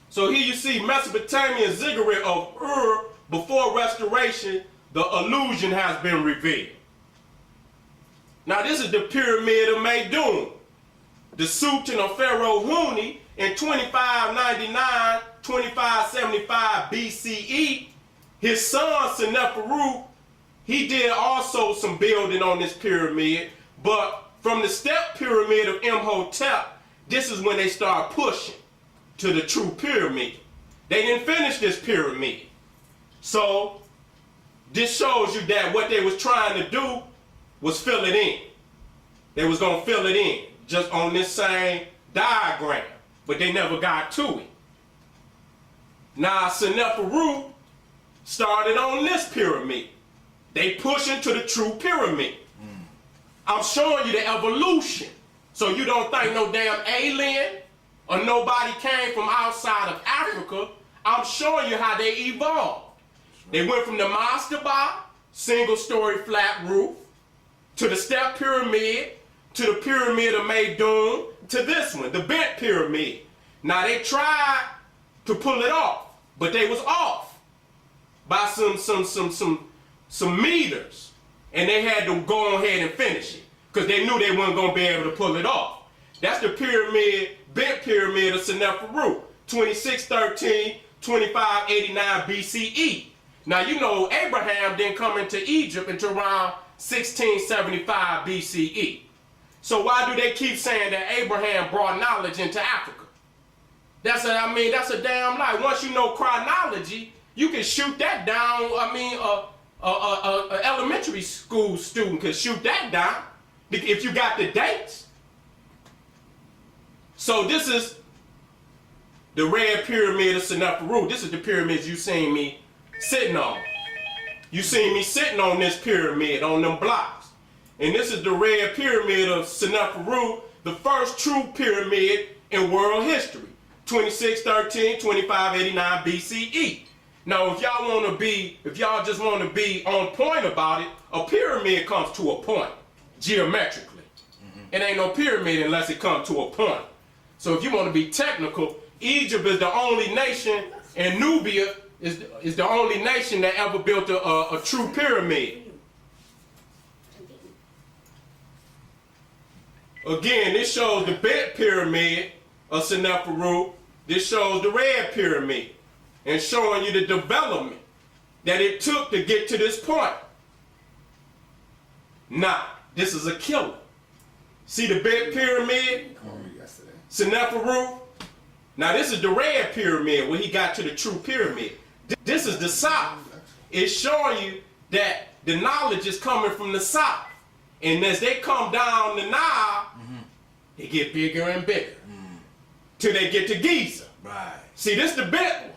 So here you see Mesopotamian ziggurat of Ur. Before restoration, the illusion has been revealed. Now this is the pyramid of Meidum. The Suten of Pharaoh Huni in 2599, 2575 BCE. His son Seneferu, he did also some building on this pyramid, but from the step pyramid of Imhotep, this is when they start pushing to the true pyramid. They didn't finish this pyramid. So this shows you that what they was trying to do was fill it in. They was going to fill it in just on this same diagram, but they never got to it. Now Seneferu started on this pyramid. They pushing to the true pyramid. I'm showing you the evolution so you don't think no damn alien or nobody came from outside of Africa. I'm showing you how they evolved. They went from the mastaba, single-story flat roof, to the step pyramid, to the pyramid of Meidum, to this one, the bent pyramid. Now they tried to pull it off, but they was off by some meters, and they had to go ahead and finish it because they knew they weren't going to be able to pull it off. That's the bent pyramid of Seneferu, 2613, 2589 BCE. Now, Abraham didn't come into Egypt until around 1675 BCE. So why do they keep saying that Abraham brought knowledge into Africa? That's a damn lie. Once you know chronology, you can shoot that down. An elementary school student could shoot that down if you got the dates. So this is the red pyramid of Seneferu. This is the pyramids you seen me sitting on. You seen me sitting on this pyramid, on them blocks. And this is the red pyramid of Seneferu, the first true pyramid in world history. 2613, 2589 BCE. Now if y'all just want to be on point about it, a pyramid comes to a point, geometrically. It ain't no pyramid unless it comes to a point. So if you want to be technical, Egypt is the only nation, and Nubia is the only nation that ever built a true pyramid. Again, this shows the bent pyramid of Seneferu. This shows the red pyramid, and showing you the development that it took to get to this point. Now, this is a killer. See the bent pyramid? Seneferu. Now this is the red pyramid when he got to the true pyramid. This is the south. It's showing you that the knowledge is coming from the south. And as they come down the Nile, they get bigger and bigger. Till they get to Giza. Right. See, this is the bent one.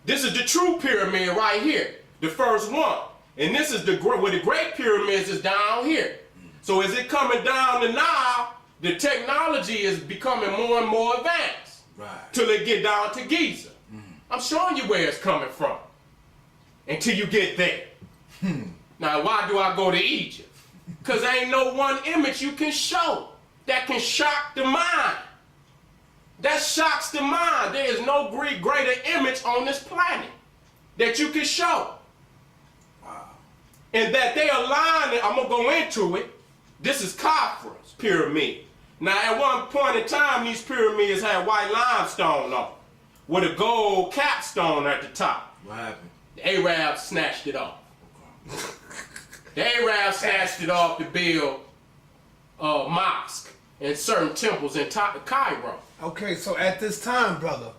This is the true pyramid right here. The first one. And this is where the great pyramids is down here. So as it coming down the Nile, the technology is becoming more and more advanced. Right. Till it get down to Giza. I'm showing you where it's coming from. Until you get there. Now, why do I go to Egypt? Because there ain't no one image you can show that can shock the mind. That shocks the mind. There is no greater image on this planet that you can show. Wow. And that they align it, I'm going to go into it. This is Khafra's pyramid. Now, at one point in time, these pyramids had white limestone on them with a gold capstone at the top. What happened? The Arabs snatched it off. The Arabs snatched it off to build a mosque and certain temples in Cairo. Okay, so at this time, brother,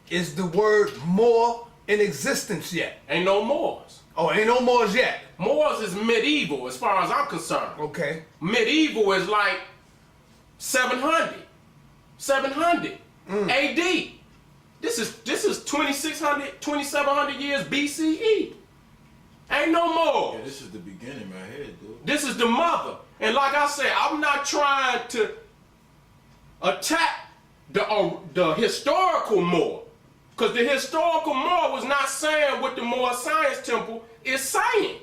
is the word Moor in existence yet? Ain't no Moors. Oh, ain't no Moors yet. Moors is medieval as far as I'm concerned. Okay. Medieval is like 700 AD. This is 2600, 2700 years BCE. Ain't no more. Yeah, this is the beginning right here, dude. This is the mother. And like I said, I'm not trying to attack the historical Moor. Because the historical Moor was not saying what the Moor Science Temple is saying.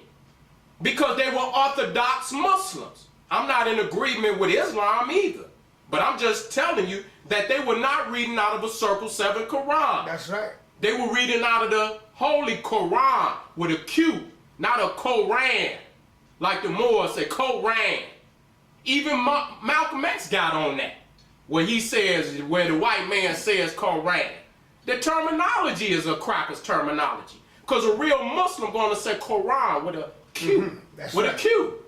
Because they were Orthodox Muslims. I'm not in agreement with Islam either. But I'm just telling you that they were not reading out of a Circle 7 Quran. That's right. They were reading out of the Holy Quran with a Q, not a Koran. Like the Moors say, Koran. Even Malcolm X got on that. Where he says, where the white man says Koran. The terminology is a cracker's terminology. Because a real Muslim going to say Quran with a Q. That's with right. a Q.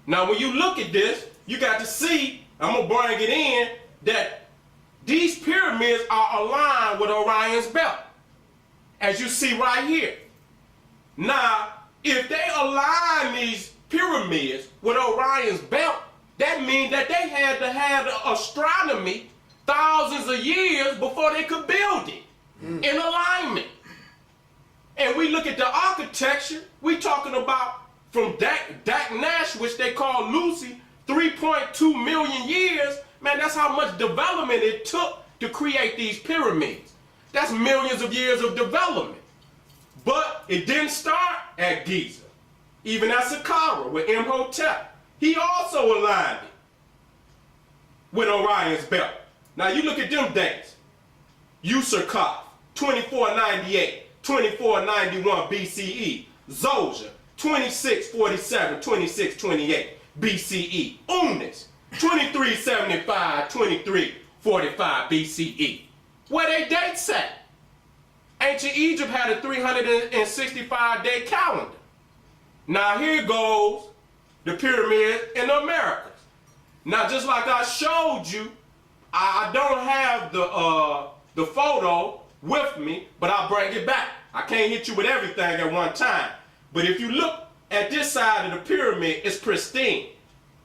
Now when you look at this, you got to see, I'm going to bring it in, that these pyramids are aligned with Orion's belt. As you see right here. Now, if they align these pyramids with Orion's belt, that means that they had to have astronomy thousands of years before they could build it in alignment. And we look at the architecture, we talking about from Dak Nash, which they call Lucy, 3.2 million years. Man, that's how much development it took to create these pyramids. That's millions of years of development. But it didn't start at Giza. Even at Saqqara with Imhotep, he also aligned it with Orion's belt. Now you look at them dates. Userkaf, 2498, 2491 BCE. Zoja, 2647, 2628 BCE. Unis, 2375, 2345 BCE. Where they dates at? Ancient Egypt had a 365-day calendar. Now here goes the pyramid in the Americas. Now just like I showed you, I don't have the photo with me, but I'll bring it back. I can't hit you with everything at one time. But if you look at this side of the pyramid, it's pristine.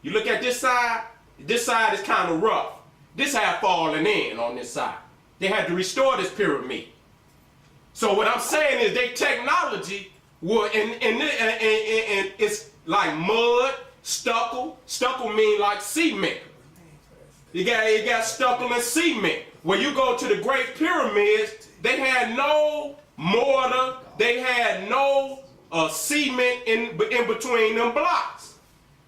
You look at this side is kind of rough. This had fallen in on this side. They had to restore this pyramid. So what I'm saying is their technology will, and it's like mud, stucco. Stucco mean like cement. You got stucco and cement. When you go to the Great Pyramids, they had no mortar, they had no cement in between them blocks.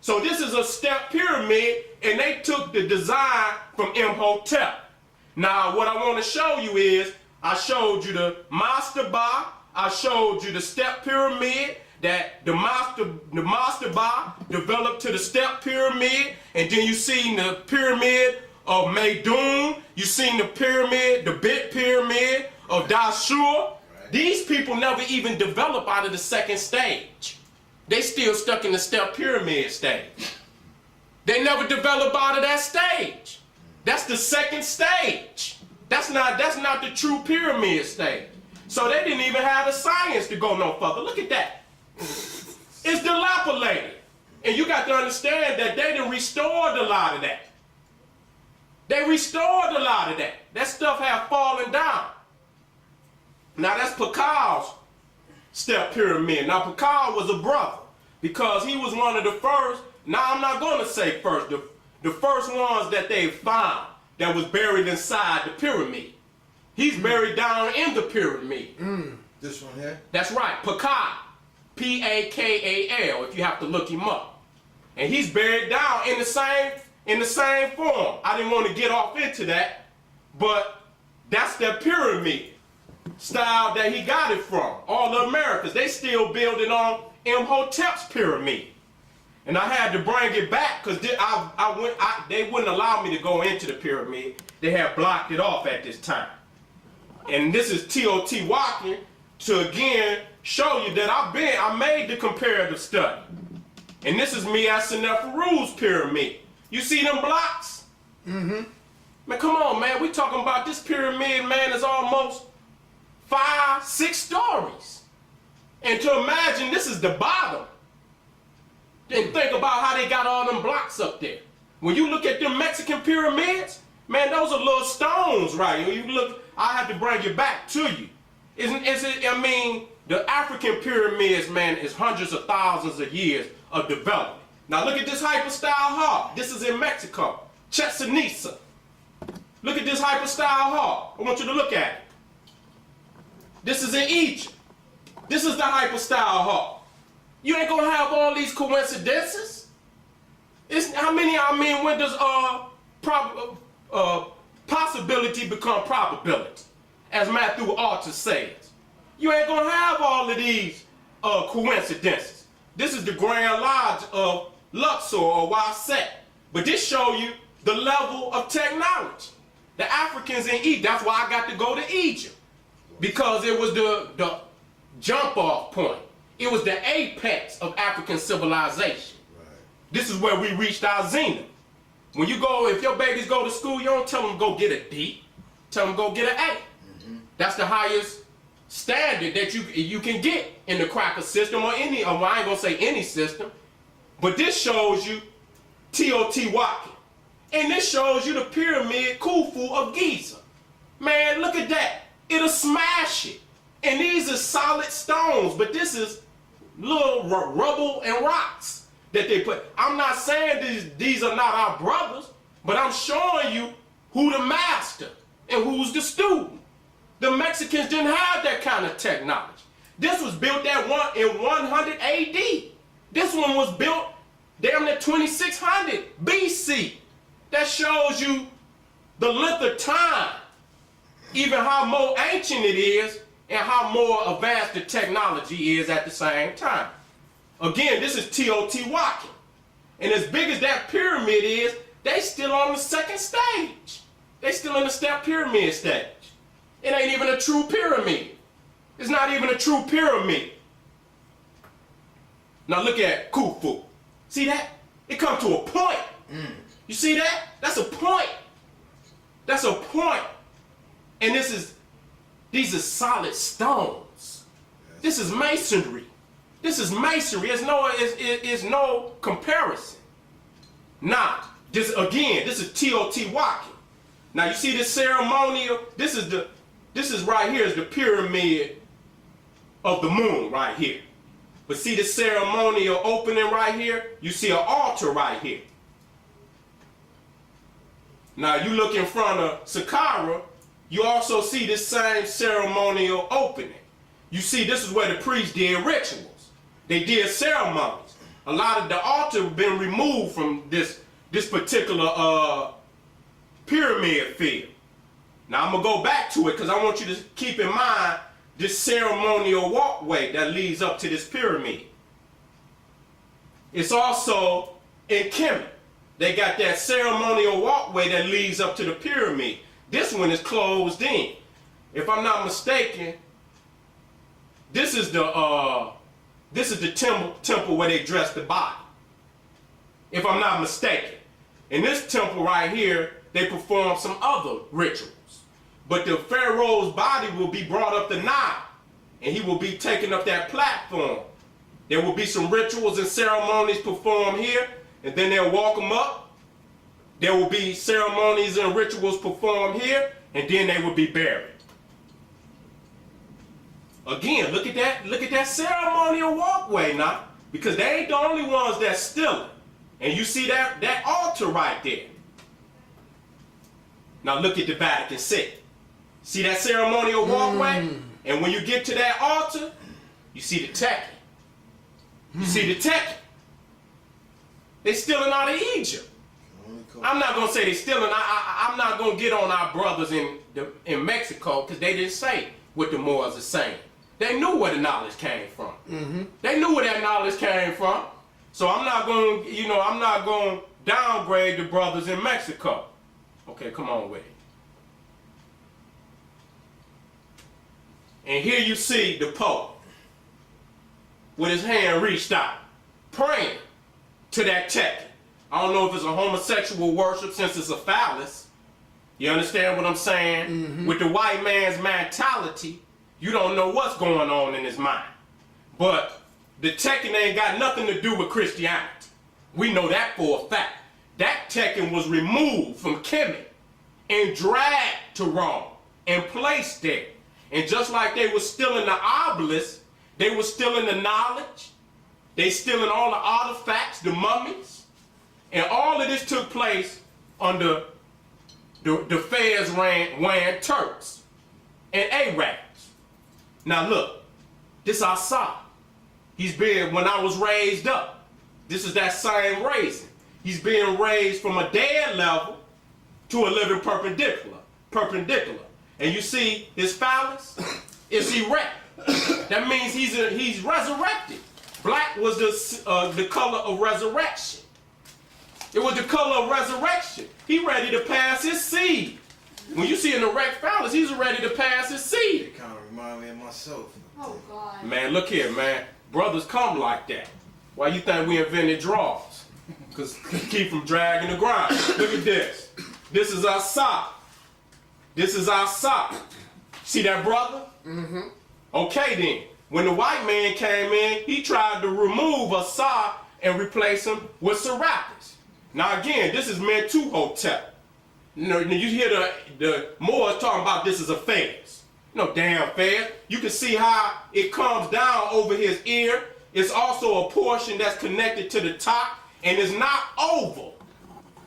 So this is a step pyramid, and they took the design from Imhotep. Now what I want to show you is, I showed you the mastaba, I showed you the step pyramid, that the mastaba developed to the step pyramid, and then you seen the pyramid of Meidum, you seen the pyramid, the bit pyramid of Dashur. Right. These people never even develop out of the second stage. They still stuck in the step pyramid stage. They never develop out of that stage. That's the second stage. That's not the true pyramid stage. So they didn't even have the science to go no further. Look at that. It's dilapidated. And you got to understand that they done restored a lot of that. They restored a lot of that. That stuff had fallen down. Now that's Pakal's step pyramid. Now Pakal was a brother. because he was one of the first. Now I'm not going to say first. The first ones that they found that was buried inside the pyramid. He's buried down in the pyramid. This one here? That's right, Pakal. Pakal, if you have to look him up. And he's buried down in the same form. I didn't want to get off into that, but that's the pyramid style that he got it from. All the Americans, they still building on Imhotep's pyramid. And I had to bring it back because they wouldn't allow me to go into the pyramid. They had blocked it off at this time. And this is Teotihuacan to again show you that I made the comparative study. And this is me at Seneferu's pyramid. You see them blocks? Mm-hmm. Man, come on, man. We talking about this pyramid, man, is almost 5-6 stories. And to imagine this is the bottom. Then think about how they got all them blocks up there. When you look at them Mexican pyramids, man, those are little stones, right? When you look, I have to bring it back to you. I mean, the African pyramids, man, is hundreds of thousands of years of development. Now look at this hyper-style hall. This is in Mexico, Chichen Itza. Look at this hyper-style hall. I want you to look at it. This is in Egypt. This is the hyper-style hall. You ain't gonna have all these coincidences. When does possibility become probability? As Matthew Archer says. You ain't gonna have all of these coincidences. This is the Grand Lodge of Luxor or Waset. But this show you the level of technology. The Africans in Egypt, that's why I got to go to Egypt. Because it was the jump off point. It was the apex of African civilization. Right. This is where we reached our zenith. When you go, if your babies go to school, you don't tell them go get a D. Tell them go get an A. Mm-hmm. That's the highest standard that you can get in the cracker system or I ain't gonna say any system, but this shows you Teotihuacan. And this shows you the pyramid Khufu of Giza. Man, look at that. It'll smash it. And these are solid stones, but this is little rubble and rocks that they put. I'm not saying these are not our brothers, but I'm showing you who the master and who's the student. The Mexicans didn't have that kind of technology. This was built in 100 AD. This one was built damn near 2600 BC. That shows you the length of time, even how more ancient it is and how more advanced the technology is at the same time. Again, this is Teotihuacan. And as big as that pyramid is, they still on the second stage. They still in the step pyramid stage. It ain't even a true pyramid. It's not even a true pyramid. Now look at Khufu. See that? It comes to a point. You see that? That's a point. That's a point. And these are solid stones. This is masonry. This is masonry. It's no comparison. Now, this is Teotihuacan. Now you see this ceremonial, this is right here is the pyramid of the moon right here. But see the ceremonial opening right here? You see an altar right here. Now you look in front of Saqqara, you also see this same ceremonial opening. You see this is where the priests did rituals. They did ceremonies. A lot of the altar been removed from this particular pyramid field. Now I'm gonna go back to it because I want you to keep in mind this ceremonial walkway that leads up to this pyramid. It's also in Kemet. They got that ceremonial walkway that leads up to the pyramid. This one is closed in. If I'm not mistaken, this is the temple where they dress the body. If I'm not mistaken. In this temple right here, they perform some other rituals. But the pharaoh's body will be brought up the Nile, and he will be taking up that platform. There will be some rituals and ceremonies performed here, and then they'll walk him up. There will be ceremonies and rituals performed here, and then they will be buried. Again, look at that ceremonial walkway now. Because they ain't the only ones that's stealing. And you see that altar right there. Now look at the Vatican City. See that ceremonial walkway? And when you get to that altar, you see the Tekken. You see the Tekken. They stealing out of Egypt. I'm not gonna say they stealing. I'm not gonna get on our brothers in Mexico because they didn't say what the Moors are saying. They knew where the knowledge came from. They knew where that knowledge came from. So I'm not gonna downgrade the brothers in Mexico. Okay, come on with it. And here you see the Pope with his hand reached out, praying to that Tekken. I don't know if it's a homosexual worship since it's a phallus. You understand what I'm saying? With the white man's mentality, you don't know what's going on in his mind. But the Tekken ain't got nothing to do with Christianity. We know that for a fact. That Tekken was removed from Kemet and dragged to Rome and placed there. And just like they were stealing the obelisk, they were stealing the knowledge. They stealing all the artifacts, the mummies. And all of this took place under the fairs ran Turks and Arabs. Now look, this our Sara. He's been, when I was raised up, this is that same raising. He's being raised from a dead level to a living perpendicular. And you see his phallus is erect. That means he's resurrected. Black was the color of resurrection. It was the color of resurrection. He ready to pass his seed. When you see an erect phallus, he's ready to pass his seed. It kind of remind me of myself. Oh, God. Man, look here, man. Brothers come like that. Why you think we invented drawers? Because keep from dragging the grind. Look at this. This is our sock. This is our sock. See that brother? Okay then. When the white man came in, he tried to remove a sock and replace him with Serapis. Now again, this is Mentuhotep. You hear the Moors talking about this is a fez. No damn fez. You can see how it comes down over his ear. It's also a portion that's connected to the top and it's not oval.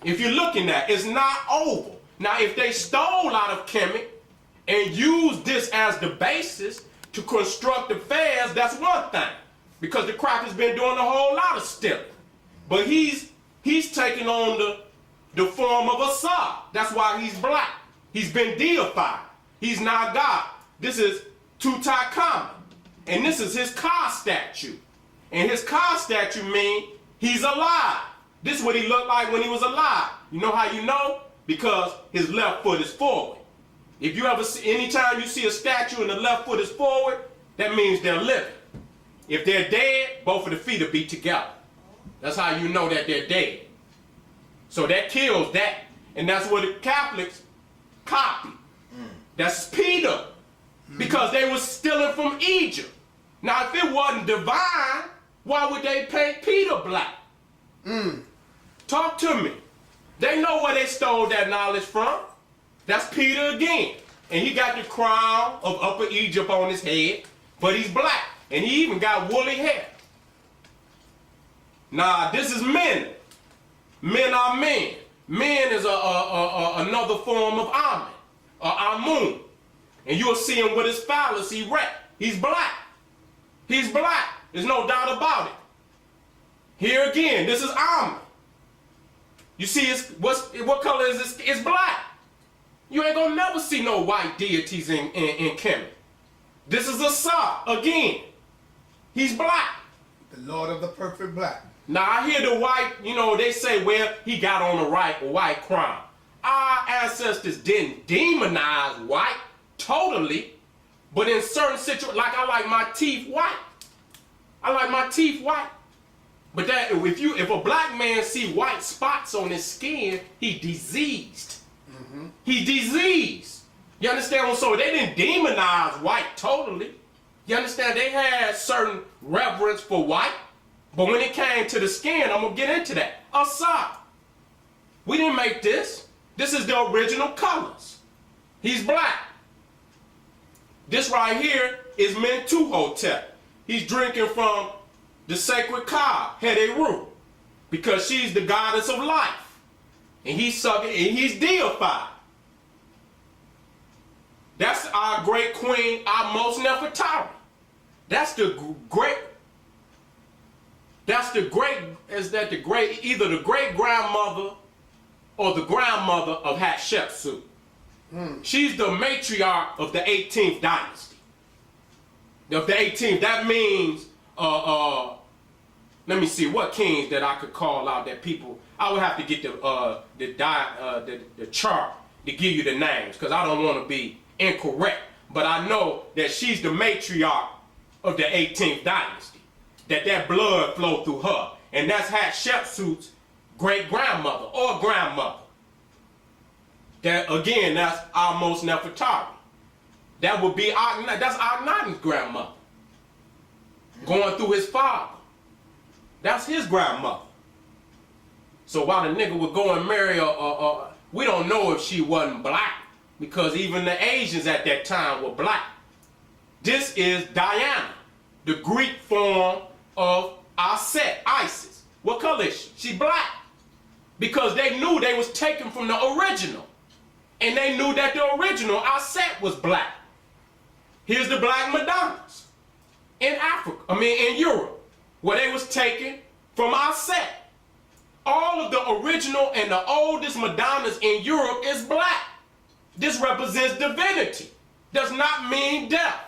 If you're looking at it, it's not oval. Now if they stole out of Kemet and used this as the basis to construct the fez, that's one thing. Because the crocker's been doing a whole lot of stealing. But he's taking on the form of a Sar. That's why he's black. He's been deified. He's not God. This is Tutankhamun. And this is his Ka statue. And his Ka statue means he's alive. This is what he looked like when he was alive. You know how you know? Because his left foot is forward. If you ever see, anytime you see a statue and the left foot is forward, that means they're living. If they're dead, both of the feet will be together. That's how you know that they're dead. So that kills that. And that's what the Catholics copy. That's Peter. Because they were stealing from Egypt. Now, if it wasn't divine, why would they paint Peter black? Talk to me. They know where they stole that knowledge from. That's Peter again. And he got the crown of Upper Egypt on his head, but he's black. And he even got woolly hair. Nah, this is men. Men are men. Men is another form of Amen, or Amun. And you'll see him with his phallus erect. He's black. He's black. There's no doubt about it. Here again, this is Amen. You see, what color is this? It's black. You ain't gonna never see no white deities in Kemet. This is a Sar again. He's black. The Lord of the perfect black. Now I hear the white, they say, well, he got on a white crown. Our ancestors didn't demonize white totally, but in certain situations, like I like my teeth white. I like my teeth white. But that if a black man see white spots on his skin, he diseased. He diseased. You understand what I'm saying? They didn't demonize white totally. You understand? They had certain reverence for white. But when it came to the skin, I'm going to get into that. Asad. We didn't make this. This is the original colors. He's black. This right here is Mentuhotep. He's drinking from the sacred cow, Heru, because she's the goddess of life. And he's deified. That's our great queen, our most Nefertari. That's the great, either the great grandmother or the grandmother of Hatshepsut. She's the matriarch of the 18th dynasty. Of the 18th, that means, let me see, what kings that I could call out that people, I would have to get the chart to give you the names, because I don't want to be incorrect. But I know that she's the matriarch of the 18th dynasty, that blood flowed through her. And that's Hatshepsut's great-grandmother or grandmother. That, again, that's our most Nefertari. That would be that's Akhenaten's grandmother. Going through his father. That's his grandmother. So while the nigga would go and marry we don't know if she wasn't black, because even the Asians at that time were black. This is Diana, the Greek form of Aset, Isis. What color is she? She black. Because they knew they was taken from the original. And they knew that the original, Aset, was black. Here's the black Madonnas in in Europe, where they was taken from Aset. All of the original and the oldest Madonnas in Europe is black. This represents divinity. Does not mean death.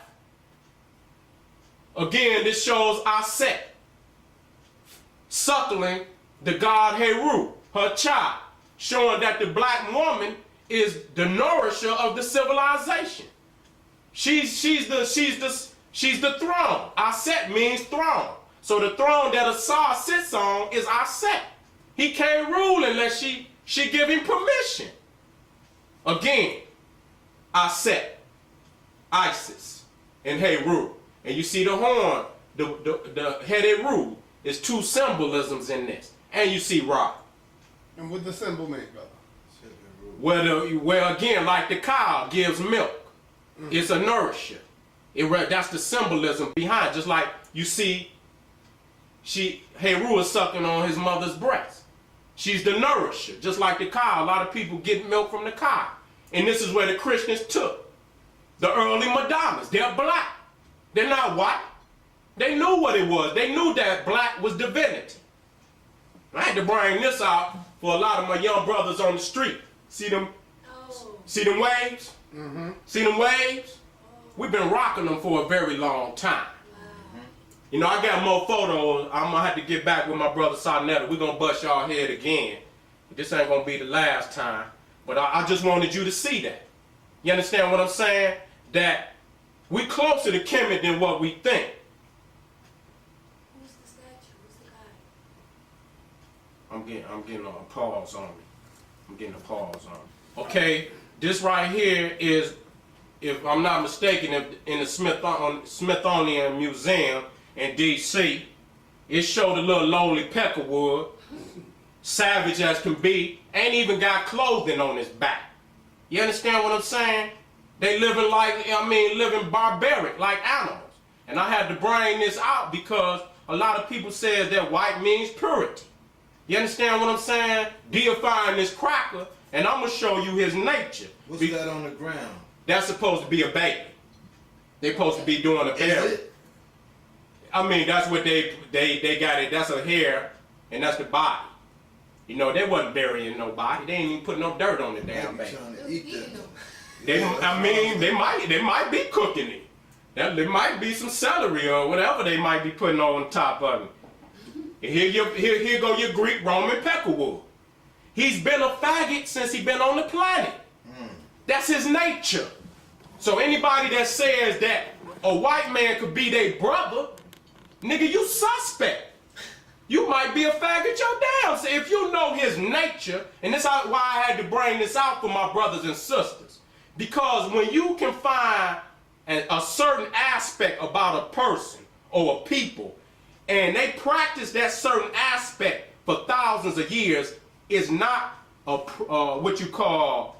Again, this shows Aset suckling the god Heru, her child, showing that the black woman is the nourisher of the civilization. She's the throne. Aset means throne. So the throne that Asar sits on is Aset. He can't rule unless she give him permission. Again, Aset, Isis, and Heru. And you see the horn, the Heru is two symbolisms in this. And you see Ra. And what the symbol mean, brother? Where again, like the cow gives milk. It's a nourisher. That's the symbolism behind. Just like you see, Heru is sucking on his mother's breast. She's the nourisher. Just like the cow. A lot of people get milk from the cow. And this is where the Christians took the early Madonnas. They're black. They're not white. They knew what it was. They knew that black was divinity. I had to bring this out for a lot of my young brothers on the street. See them? Oh. See them waves? Mm-hmm. See them waves? We've been rocking them for a very long time. Wow. You know, I got more photos. I'm going to have to get back with my brother Sonetta. We're going to bust y'all head again. This ain't going to be the last time. But I just wanted you to see that. You understand what I'm saying? That we closer to Kemet than what we think. Who's the statue? Who's the guy? I'm getting a pause on me. I'm getting a pause on me. Okay, this right here is, if I'm not mistaken, in the Smithsonian Museum in D.C., it showed a little lowly peckerwood, savage as can be, ain't even got clothing on his back. You understand what I'm saying? They living living barbaric like animals. And I had to bring this out because a lot of people said that white means purity. You understand what I'm saying? Deifying this cracker, and I'm going to show you his nature. What's that on the ground? That's supposed to be a baby. They're supposed to be doing a burial. I mean, that's what they got it. That's a hair, and that's the body. You know, they wasn't burying nobody. They ain't even put no dirt on the damn baby. Trying to eat that. They might be cooking it. There might be some celery or whatever they might be putting on top of it. And here go your Greek Roman peckerwood. He's been a faggot since he been on the planet. That's his nature. So anybody that says that a white man could be their brother, nigga, you suspect. You might be a faggot your damn. So if you know his nature, and this is why I had to bring this out for my brothers and sisters. Because when you can find a certain aspect about a person or a people, and they practice that certain aspect for thousands of years, is not a what you call,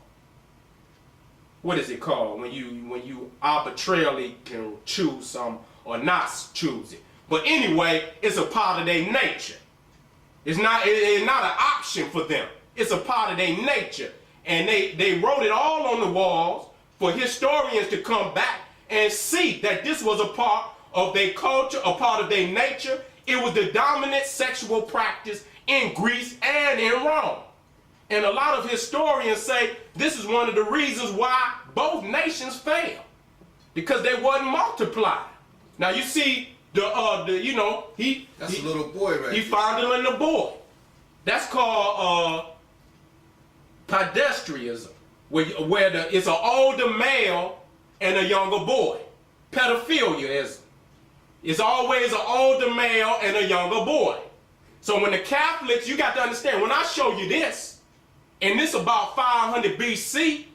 what is it called when you arbitrarily can choose some or not choose it? But anyway, it's a part of their nature. It's not an option for them. It's a part of their nature. And they wrote it all on the walls for historians to come back and see that this was a part of their culture, a part of their nature. It was the dominant sexual practice in Greece and in Rome. And a lot of historians say this is one of the reasons why both nations failed, because they wasn't multiplied. Now you see he That's a little boy right he there. fondling the boy. That's called pedestrianism, where it's an older male and a younger boy. Pedophilia. It's always an older male and a younger boy. So when the Catholics, you got to understand, when I show you this, and this about 500 BC,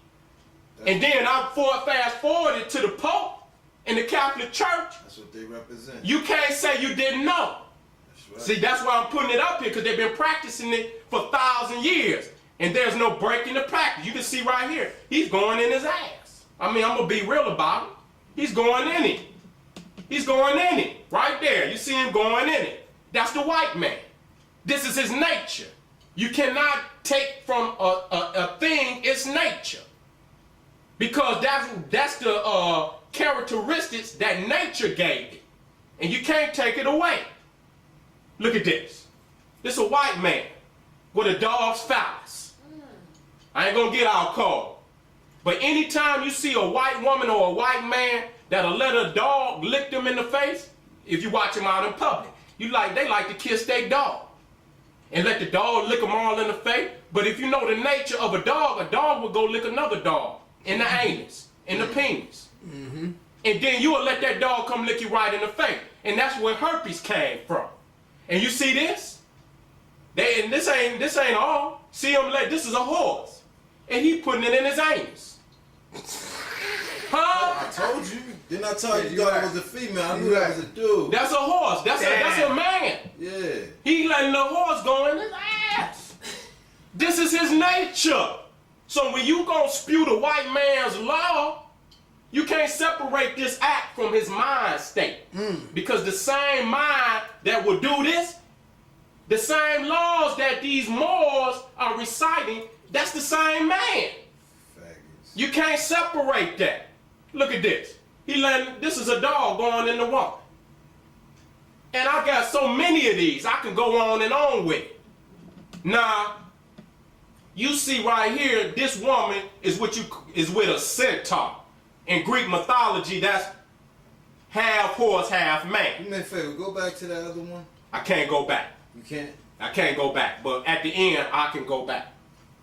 and then I fast forwarded to the Pope and the Catholic Church, That's what they represent. you can't say you didn't know. That's right. See, that's why I'm putting it up here, because they've been practicing it for 1,000 years. And there's no breaking the practice. You can see right here, he's going in his ass. I mean, I'm going to be real about it. He's going in it. He's going in it. Right there. You see him going in it. That's the white man. This is his nature. You cannot take from a thing its nature. Because that's the characteristics that nature gave it. And you can't take it away. Look at this. This is a white man with a dog's phallus. I ain't gonna get out cold. But anytime you see a white woman or a white man that'll let a dog lick them in the face, if you watch them out in public, they like to kiss their dog and let the dog lick them all in the face. But if you know the nature of a dog will go lick another dog in the anus, in the penis. Mm-hmm. And then you will let that dog come lick you right in the face. And that's where herpes came from. And you see this? And this ain't all. See him this is a horse. And he putting it in his anus. Huh? I told you. Didn't I tell you you thought right. it was a female? I knew You that right. was a dude. That's a horse. That's a man. Yeah. He letting the horse go in his ass. This is his nature. So when you gonna spew the white man's law, you can't separate this act from his mind state. Because the same mind that will do this, the same laws that these Moors are reciting, that's the same man. Faggots. You can't separate that. Look at this. This is a dog going in the water. And I got so many of these, I can go on and on with it. Now, you see right here, this woman is with a centaur. In Greek mythology, that's half horse, half man. You may favor, go back to that other one. I can't go back. You can't? I can't go back. But at the end, I can go back.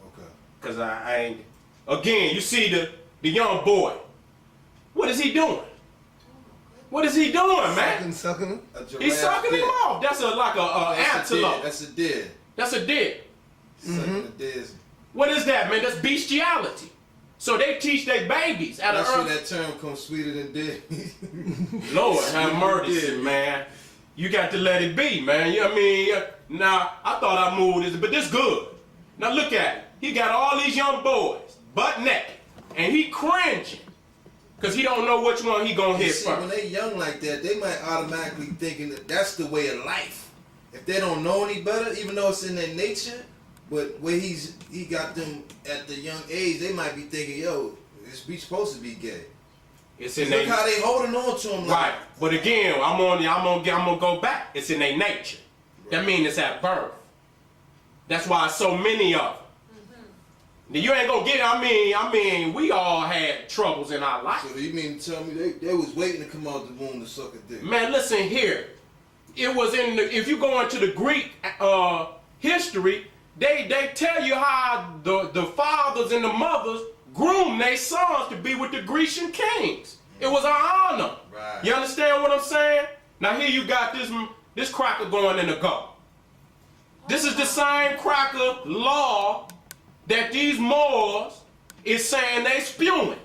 Okay. Because I ain't. Again, you see the young boy. What is he doing? What is he doing, man? Sucking him. A giraffe He's sucking him dick. off. That's like a antelope. That's a deer. That's a dick. Sucking the deers. What is that, man? That's bestiality. So they teach their babies at That's an where early. that term comes sweeter than deer. Lord have mercy, man. You got to let it be, man. You know what I mean? Now, I thought I moved this, but this good. Now look at it. He got all these young boys, butt naked, and he cringing. Because he don't know which one he gonna hit See, first. when they young like that, they might automatically thinking that that's the way of life. If they don't know any better, even though it's in their nature, but where he got them at the young age, they might be thinking, yo, we supposed to be gay. It's in Look their how they holding on to him. Like, right. But again, I'm gonna go back. It's in their nature. That Right. means it's at birth. That's why so many of them. Now, you ain't gonna get it. I mean, we all had troubles in our life. So you mean to tell me they was waiting to come out the womb to suck a dick? Man, listen here. It was if you go into the Greek history, they tell you how the fathers and the mothers groomed their sons to be with the Grecian kings. It was an honor. Right. You understand what I'm saying? Now here you got this cracker going in the go. This is the same cracker law that these Moors is saying they spewing.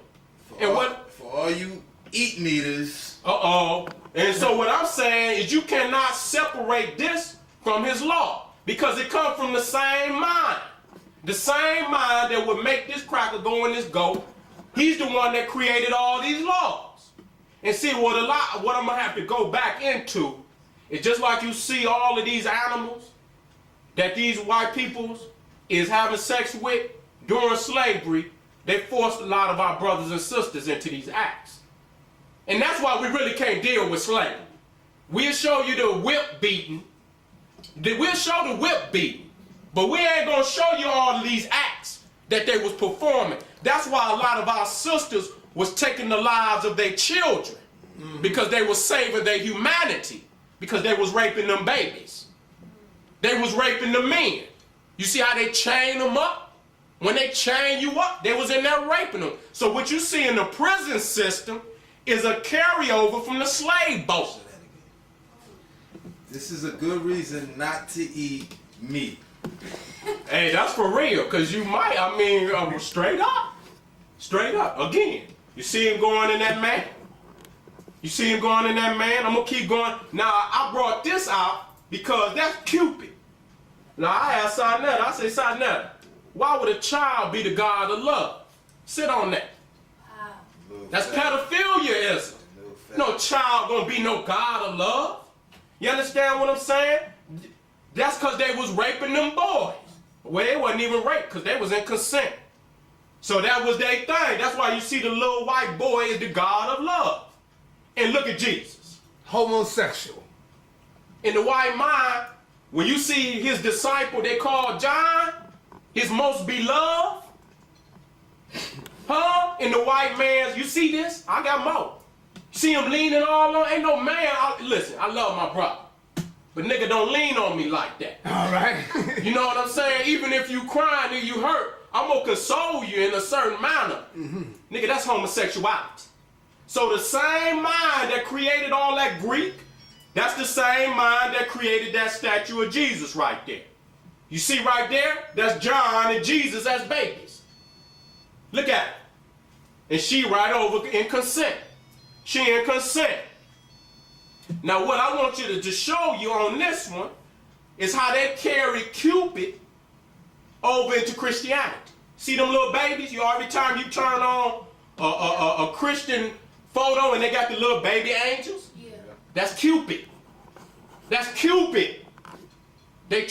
For all you eat meters, And so what I'm saying is you cannot separate this from his law because it comes from the same mind. The same mind that would make this cracker go in this goat. He's the one that created all these laws. And see what I'm gonna have to go back into It's just like you see all of these animals that these white peoples is having sex with during slavery. They forced a lot of our brothers and sisters into these acts. And that's why we really can't deal with slavery. We'll show you the whip beating. We'll show the whip beating. But we ain't going to show you all of these acts that they was performing. That's why a lot of our sisters was taking the lives of their children. Because they was saving their humanity. Because they was raping them babies. They was raping the men. You see how they chain them up? When they chain you up, they was in there raping them. So what you see in the prison system is a carryover from the slave boat. This is a good reason not to eat meat. Hey, that's for real, because you might, straight up. Straight up. Again, you see him going in that man? You see him going in that man? I'm going to keep going. Now, I brought this out because that's Cupid. Now, I asked Seten, I said, Seten, why would a child be the god of love? Sit on that. Wow. That's pedophilia-ism. No child gonna be no god of love. You understand what I'm saying? That's because they was raping them boys. Well, it wasn't even rape because they was in consent. So that was their thing. That's why you see the little white boy is the god of love. And look at Jesus. Homosexual. In the white mind, when you see his disciple they call John, his most beloved, in the white man's, you see this? I got more. See him leaning all on? Ain't no man. Listen, I love my brother. But nigga, don't lean on me like that. All right. You know what I'm saying? Even if you crying and you hurt, I'm going to console you in a certain manner. Nigga, that's homosexuality. So the same mind that created all that Greek, that's the same mind that created that statue of Jesus right there. You see right there? That's John and Jesus as babies. Look at it. And she right over in consent. She in consent. Now what I want you to show you on this one is how they carry Cupid over into Christianity. See them little babies? Every time you turn on a Christian photo and they got the little baby angels? Yeah. That's Cupid. That's Cupid. They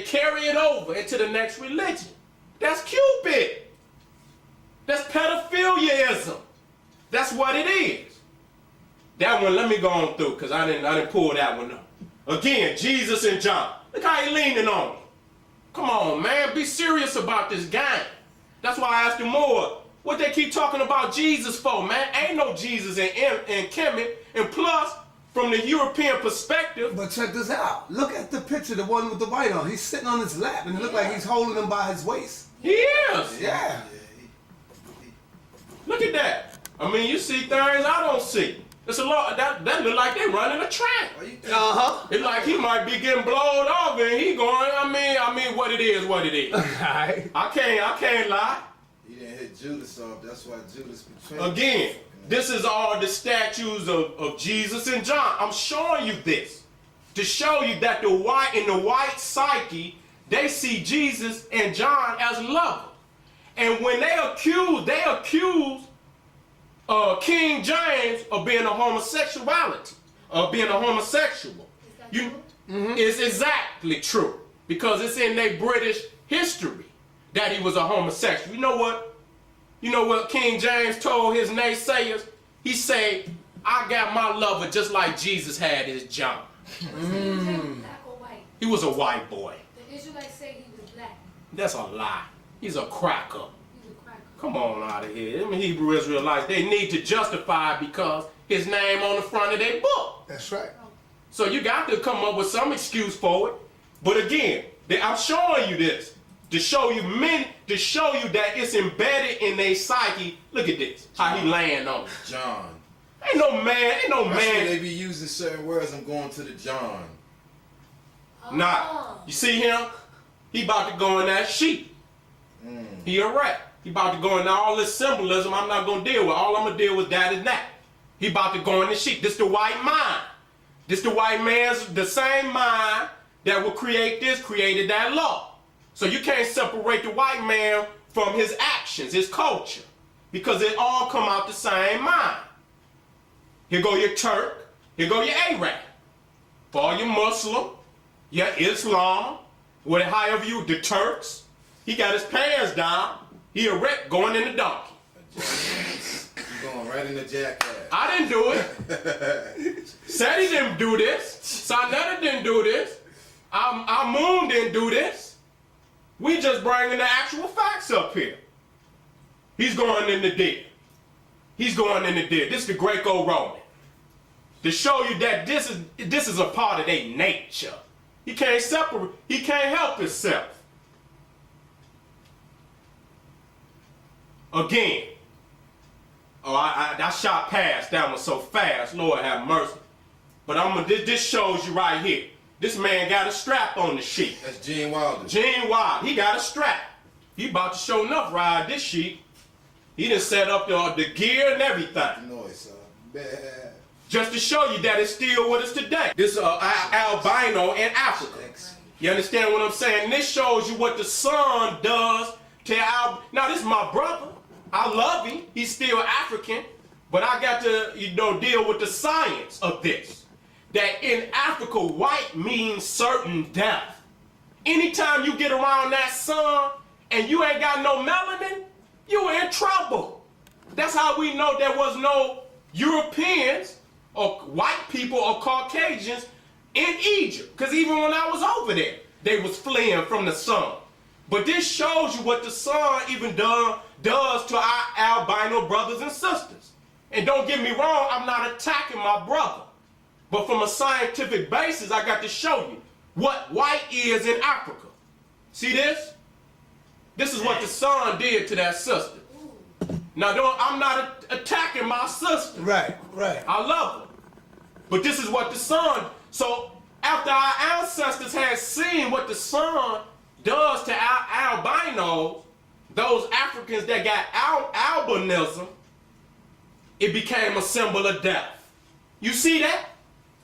carry it over into the next religion. That's Cupid. That's pedophilia-ism. That's what it is. That one, let me go on through, because I didn't pull that one up. Again, Jesus and John. Look how he leaning on me. Come on, man. Be serious about this game. That's why I asked him more. What they keep talking about Jesus for, man? Ain't no Jesus in Kemet. And plus, from the European perspective. But check this out. Look at the picture, the one with the white on. He's sitting on his lap, and it looks like he's holding him by his waist. He is. Yeah. Look at that. I mean, you see things I don't see. It's a lot. That look like they running a track. Uh-huh. It's like he might be getting blown off and he going, I mean, what it is, what it is. Alright. I can't lie. He didn't hit Judas off. That's why Judas betrayed him. Again, this is all the statues of Jesus and John. I'm showing you this to show you that in the white psyche, they see Jesus and John as lovers. And when they accuse King James of being a homosexuality, of being a homosexual. It's exactly true. Because it's in their British history that he was a homosexual. You know what? You know what King James told his naysayers? He said, I got my lover just like Jesus had his John. Was he black or white? He was a white boy. The Israelites say he was black. That's a lie. He's a cracker. He was a cracker. Come on out of here. Them Hebrew Israelites, they need to justify because his name on the front of their book. That's right. So you got to come up with some excuse for it. But again, I'm showing you this to show you that it's embedded in their psyche. Look at this, how he laying on it. John. Ain't no man. That's why they be using certain words. I'm going to the John. Nah, you see him? He about to go in that sheep. He a rat. He about to go in all this symbolism I'm not going to deal with. All I'm going to deal with that is that. He about to go in the sheep. This the white mind. This the white man's, the same mind that will create this, created that law. So you can't separate the white man from his actions, his culture, because it all come out the same mind. Here go your Turk, here go your Arab. For all your Muslim, your Islam, whatever, however you, the Turks, he got his pants down. He a wreck going in the donkey. You going right in the jackass. I didn't do it. Seti didn't do this. Sanetta didn't do this. Our moon didn't do this. We just bringing the actual facts up here. He's going in the dead. He's going in the dead. This is the Greco-Roman. To show you that this is a part of their nature. He can't separate. He can't help himself. Again. Oh, I shot past that one so fast. Lord have mercy. But this shows you right here. This man got a strap on the sheet. That's Gene Wilder. Gene Wilder. He got a strap. He about to show enough ride this sheet. He done set up the gear and everything. Noise, bad. Just to show you that it's still with us today. This albino in Africa. You understand what I'm saying? This shows you what the sun does to now this is my brother. I love him. He's still African. But I got to, deal with the science of this. That in Africa, white means certain death. Anytime you get around that sun and you ain't got no melanin, you in trouble. That's how we know there was no Europeans or white people or Caucasians in Egypt. Because even when I was over there, they was fleeing from the sun. But this shows you what the sun even does to our albino brothers and sisters. And don't get me wrong, I'm not attacking my brother. But from a scientific basis, I got to show you what white is in Africa. See this? This is what the sun did to that sister. Now, I'm not attacking my sister. Right. I love her. But this is what the sun. So after our ancestors had seen what the sun does to our albinos, those Africans that got albinism, it became a symbol of death. You see that?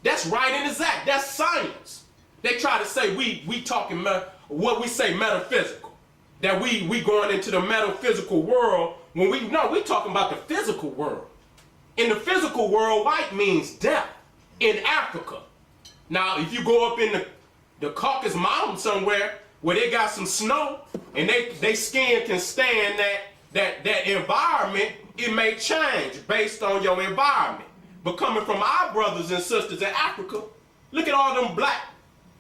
That's right in his act. That's science. They try to say we talking what we say metaphysical. That we going into the metaphysical world when we talking about the physical world. In the physical world, white means death in Africa. Now, if you go up in the Caucasus Mountains somewhere where they got some snow and they skin can stand that environment, it may change based on your environment. But coming from our brothers and sisters in Africa, look at all them black.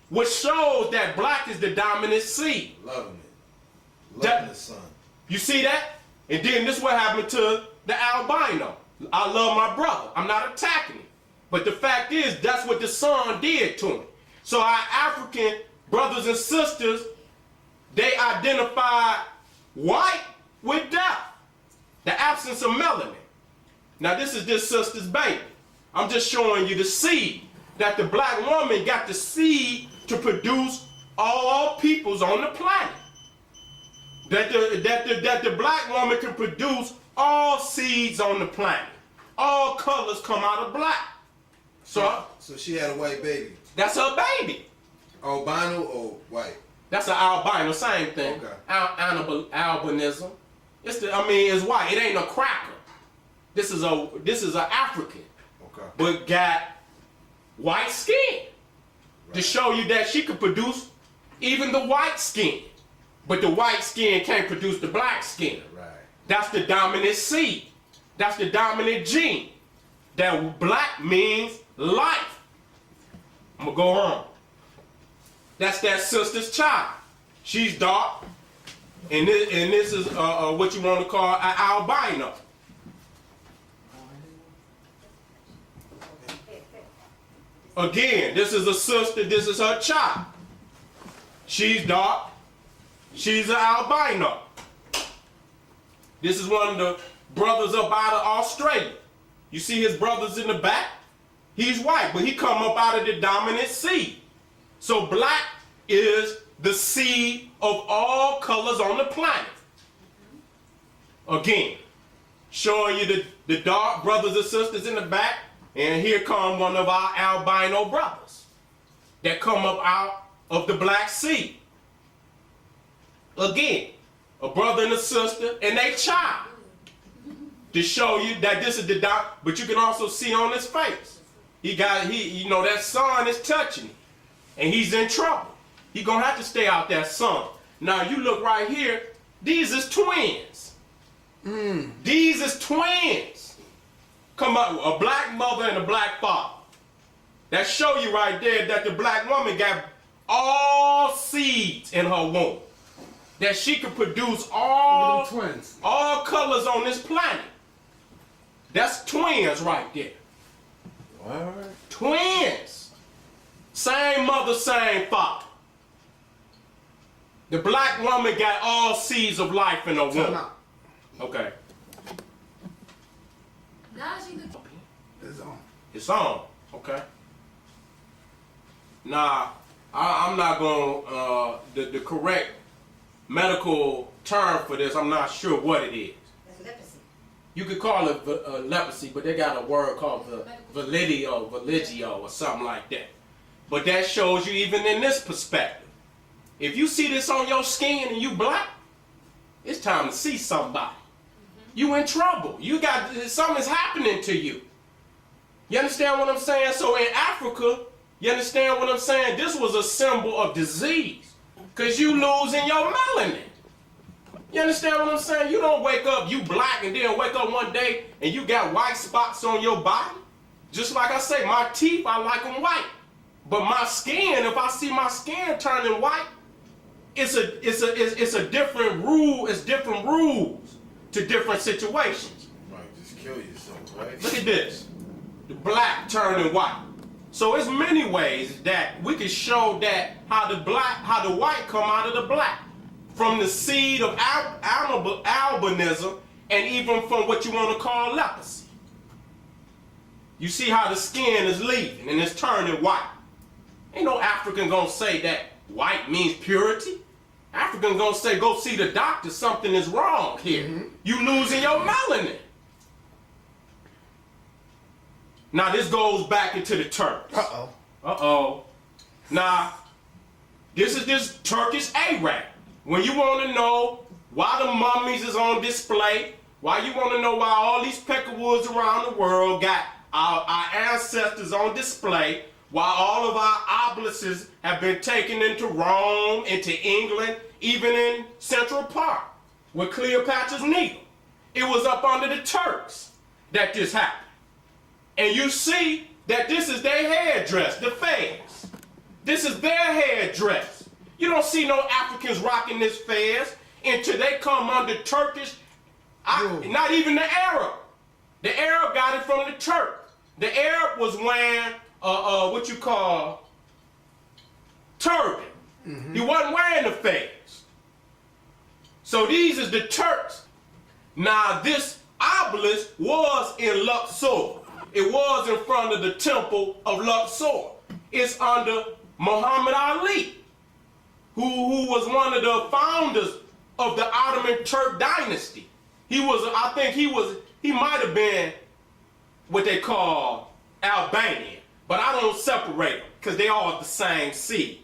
What shows that black is the dominant seed. Loving it. Loving the sun. You see that? And then this is what happened to the albino. I love my brother. I'm not attacking him. But the fact is, that's what the sun did to him. So our African brothers and sisters, they identify white with death. The absence of melanin. Now this is this sister's baby. I'm just showing you the seed. That the black woman got the seed to produce all peoples on the planet. That the black woman can produce all seeds on the planet. All colors come out of black. So she had a white baby. That's her baby. Albino or white? That's an albino, same thing. Okay. Albinism. It's white. It ain't a cracker. This is an African. Okay. But got white skin. Right. To show you that she could produce even the white skin. But the white skin can't produce the black skin. Right. That's the dominant seed. That's the dominant gene. That black means life. I'm gonna go on. That's that sister's child. She's dark. And this is what you want to call an albino. Again, this is a sister, this is her child. She's dark. She's an albino. This is one of the brothers up out of Australia. You see his brothers in the back? He's white, but he come up out of the dominant seed. So black is the seed of all colors on the planet. Again, showing you the dark brothers and sisters in the back. And here come one of our albino brothers that come up out of the black seed. Again, a brother and a sister and their child. To show you that this is the but you can also see on his face. that sun is touching him, and he's in trouble. He gonna have to stay out that sun. Now you look right here. These is twins. These is twins. Come on, a black mother and a black father. That show you right there that the black woman got all seeds in her womb. That she could produce all twins. All colors on this planet. That's twins right there. What? Twins. Same mother, same father. The black woman got all seeds of life in her womb. Okay. Now she could. It's on. It's on. Okay. Now, I'm not going the correct medical term for this. I'm not sure what it is. That's leprosy. You could call it leprosy, but they got a word called religio or something like that. But that shows you even in this perspective. If you see this on your skin and you black, it's time to see somebody. You in trouble. You got something's happening to you. You understand what I'm saying? So in Africa, you understand what I'm saying? This was a symbol of disease, because you losing your melanin. You understand what I'm saying? You don't wake up, you black, and then wake up one day and you got white spots on your body. Just like I say, my teeth, I like them white. But my skin, if I see my skin turning white, it's a different rule. It's different rules to different situations. Right, just kill yourself, right? Look at this. The black turning white. So it's many ways that we can show that how the white come out of the black. From the seed of albinism, and even from what you want to call leprosy. You see how the skin is leaving and it's turning white. Ain't no African gonna say that white means purity. African gonna say, go see the doctor, something is wrong here. You losing your melanin. Now this goes back into the Turks. Uh-oh. Now, this is this Turkish Arab. When you want to know why the mummies is on display, why you want to know why all these peckerwoods around the world got our ancestors on display, why all of our obelisks have been taken into Rome, into England, even in Central Park with Cleopatra's Needle. It was up under the Turks that this happened. And you see that this is their hairdress, the fez. This is their hairdress. You don't see no Africans rocking this fez until they come under Turkish, not even the Arab. The Arab got it from the Turk. The Arab was wearing what you call turban. He wasn't wearing the fez. So these is the Turks. Now this obelisk was in Luxor. It was in front of the temple of Luxor. It's under Muhammad Ali, who was one of the founders of the Ottoman Turk dynasty. He might have been what they call Albanian, but I don't separate them because they all the same seed.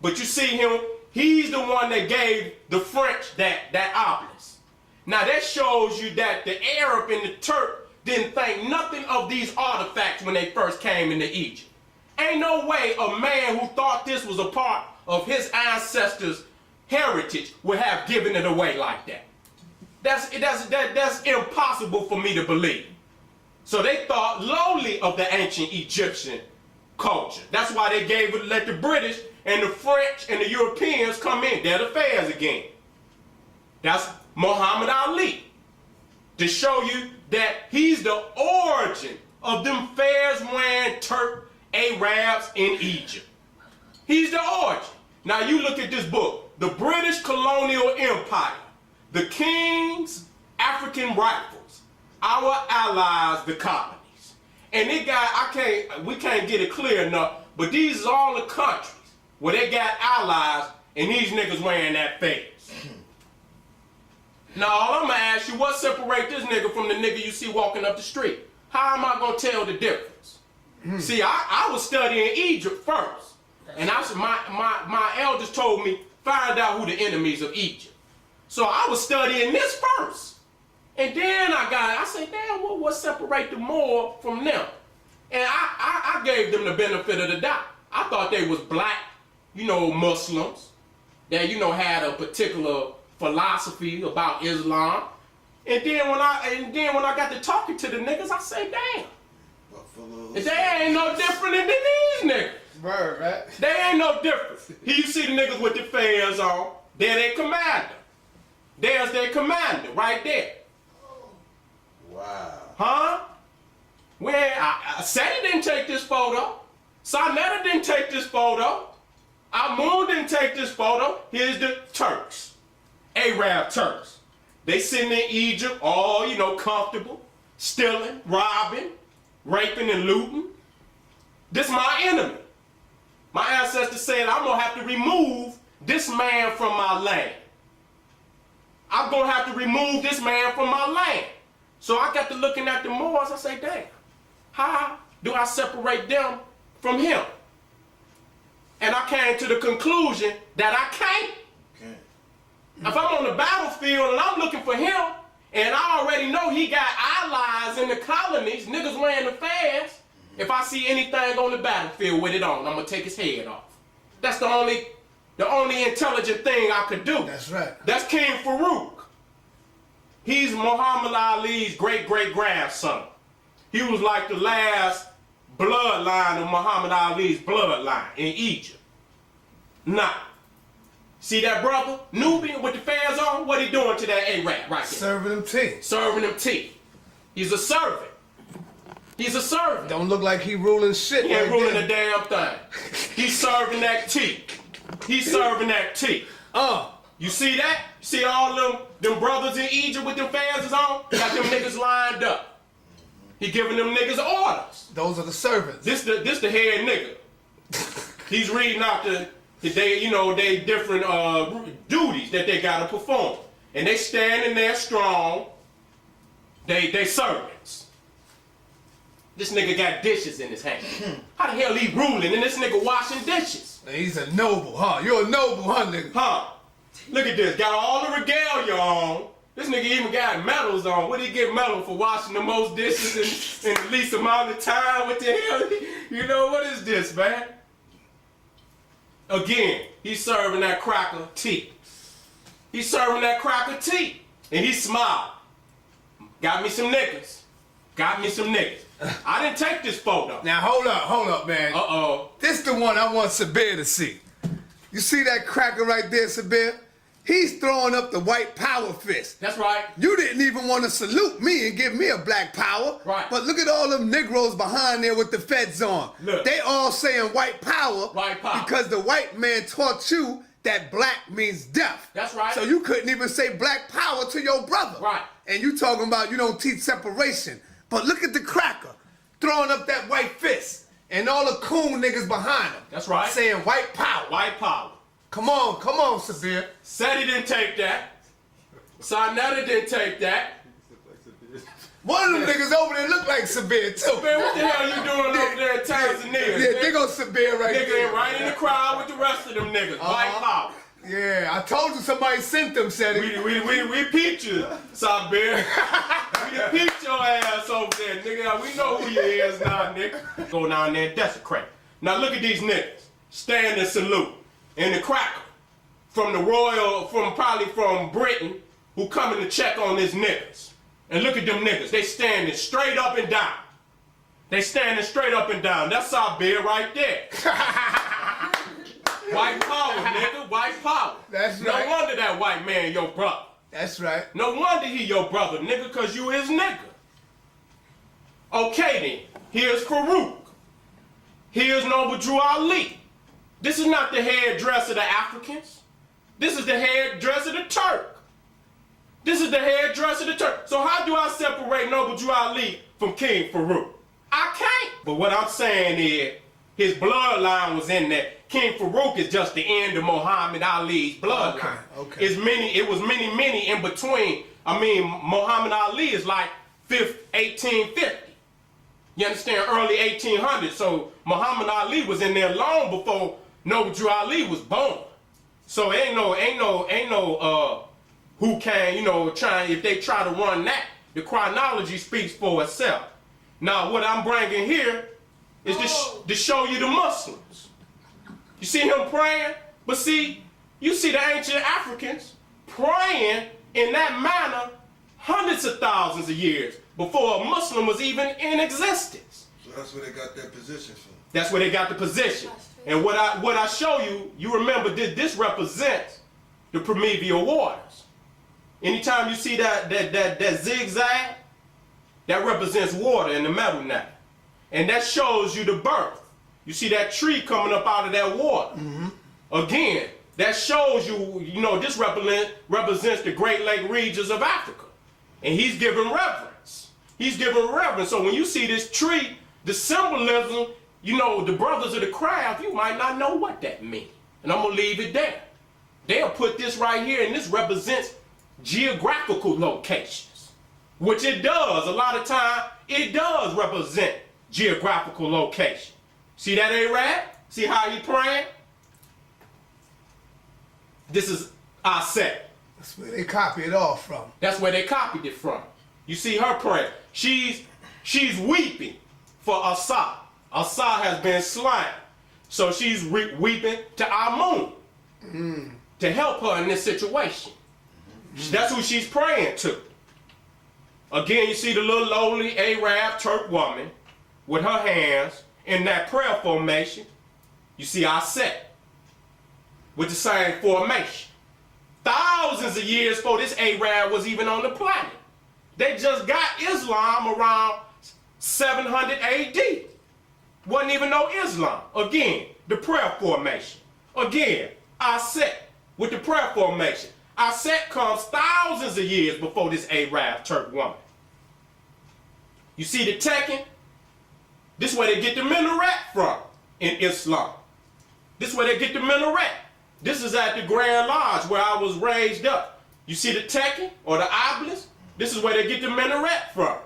But you see him, he's the one that gave the French that obelisk. Now that shows you that the Arab and the Turk didn't think nothing of these artifacts when they first came into Egypt. Ain't no way a man who thought this was a part of his ancestors' heritage would have given it away like that. That's impossible for me to believe. So they thought lowly of the ancient Egyptian culture. That's why they let the British and the French and the Europeans come in. They're the fairs again. That's Muhammad Ali. To show you that he's the origin of them fairs wearing Turk Arabs in Egypt. He's the origin. Now you look at this book, The British Colonial Empire, The King's African Rifles, Our Allies, the Colonies. And they got, we can't get it clear enough, but these are all the countries where they got allies and these niggas wearing that face. Now all I'm gonna ask you, what separate this nigga from the nigga you see walking up the street? How am I gonna tell the difference? See, I was studying Egypt first. And my elders told me, find out who the enemies of Egypt. So I was studying this first. And then I said, damn, what separate the Moor from them? And I gave them the benefit of the doubt. I thought they was black, Muslims that, had a particular philosophy about Islam. And then when I got to talking to the niggas, I say, damn. They ain't no different than these niggas. Word, right? They ain't no different. Here you see the niggas with the fans on. They're their commander. There's their commander right there. Wow. Huh? Seti didn't take this photo. Sarnetta didn't take this photo. Amun didn't take this photo. Here's the Turks. Arab Turks. They sitting in Egypt, all, comfortable, stealing, robbing, raping, and looting. This my enemy. My ancestors said, I'm going to have to remove this man from my land. I'm going to have to remove this man from my land. So I got to looking at the Moors, I say, damn, how do I separate them from him? And I came to the conclusion that I can't. If I'm on the battlefield and I'm looking for him, and I already know he got allies in the colonies, niggas wearing the fans, if I see anything on the battlefield with it on, I'm gonna take his head off. That's the only intelligent thing I could do. That's right. That's King Farouk. He's Muhammad Ali's great-great-grandson. He was like the last bloodline of Muhammad Ali's bloodline in Egypt. Now, see that brother, Nubian with the fans on? What he doing to that Arab right there? Serving them tea. Serving him tea. He's a servant. He's a servant. Don't look like he ruling shit. He ain't right ruling there. a damn thing. He's serving that tea. He's serving that tea. You see that? See all them brothers in Egypt with them fans on? Got them niggas lined up. He giving them niggas orders. Those are the servants. This the head nigga. He's reading out they different duties that they gotta perform. And they standing there strong. They servants. This nigga got dishes in his hand. How the hell he ruling and this nigga washing dishes? He's a noble, huh? You're a noble, huh, nigga? Huh? Look at this. Got all the regalia on. This nigga even got medals on. What did he get medal for washing the most dishes in the least amount of time? What the hell? What is this, man? Again, he's serving that cracker tea. He's serving that cracker tea. And he smiled. Got me some niggas. Got me some niggas. I didn't take this photo. Now, hold up, man. Uh-oh. This the one I want Sabir to see. You see that cracker right there, Sabir? He's throwing up the white power fist. That's right. You didn't even want to salute me and give me a black power. Right. But look at all them Negroes behind there with the feds on. Look. They all saying white power. White power. Because the white man taught you that black means death. That's right. So you couldn't even say black power to your brother. Right. And you talking about you don't teach separation. But look at the cracker throwing up that white fist. And all the coon niggas behind him. That's right. Saying white power. White power. Come on, Sabir. Seti didn't take that. Sarnetta didn't take that. One of them niggas over there look like Sabir too. Man, what the hell you doing over there in Tanzania? Yeah, they go Sabir right Nigga there. ain't right in the crowd with the rest of them niggas. White power. Yeah, I told you somebody sent them, Seti. We peeped you, Sabir. We done peeped your ass over there, nigga. We know who you is now, nigga. Go down there and desecrate. Now look at these niggas. Stand and salute. And the cracker probably from Britain, who coming to check on these niggas. And look at them niggas. They standing straight up and down. They standing straight up and down. That's our beard right there. White power, nigga. White power. That's right. No wonder that white man your brother. That's right. No wonder he your brother, nigga, cause you his nigga. Okay then. Here's Farouk. Here's Noble Drew Ali. This is not the hairdresser of the Africans. This is the hairdresser of the Turk. This is the hairdresser of the Turk. So how do I separate Noble Drew Ali from King Farouk? I can't. But what I'm saying is, his bloodline was in there. King Farouk is just the end of Muhammad Ali's bloodline. Okay. It was many in between. I mean, Muhammad Ali is like 1850. You understand? Early 1800s. So Muhammad Ali was in there long before Noble Drew Ali was born. So ain't no who can, trying, if they try to run that, the chronology speaks for itself. Now what I'm bringing here is to show you the Muslims. You see him praying, but see, you see the ancient Africans praying in that manner hundreds of thousands of years before a Muslim was even in existence. So that's where they got their position from. That's where they got the position. And what I show you, you remember this represents the primeval waters. Anytime you see that zigzag, that represents water in the metal now. And that shows you the birth. You see that tree coming up out of that water. Again, that shows you, this represents the Great Lake regions of Africa. And he's giving reverence. He's giving reverence. So when you see this tree, the symbolism, the brothers of the craft, you might not know what that means. And I'm going to leave it there. They'll put this right here, and this represents geographical locations. Which it does. A lot of time, it does represent geographical location. See that Arab? See how he praying? This is Seti. That's where they copy it all from. That's where they copied it from. You see her praying. She's weeping for Asa. Asa has been slain. So she's weeping to Amun to help her in this situation. That's who she's praying to. Again, you see the little lowly Arab Turk woman with her hands in that prayer formation. You see Seti with the same formation. Thousands of years before this Arab was even on the planet. They just got Islam around 700 AD. Wasn't even no Islam. Again, the prayer formation. Again, Seti with the prayer formation. Seti comes thousands of years before this Arab Turk woman. You see the Tekken? This is where they get the minaret from in Islam. This is where they get the minaret. This is at the Grand Lodge where I was raised up. You see the Tekken or the obelisk? This is where they get the minaret from.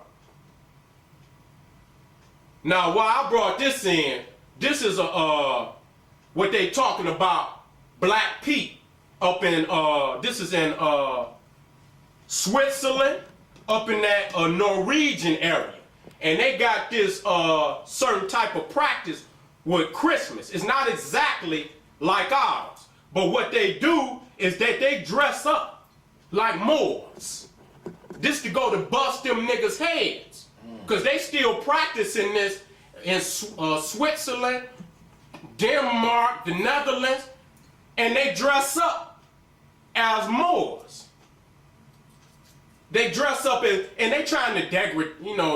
Now, why I brought this in, this is what they talking about, black peat up in, this is in Switzerland, up in that Norwegian area. And they got this certain type of practice with Christmas. It's not exactly like ours. But what they do is that they dress up like Moors. This to go to bust them niggas' heads. Because they still practicing this in Switzerland, Denmark, the Netherlands. And they dress up as Moors. They dress up and they trying to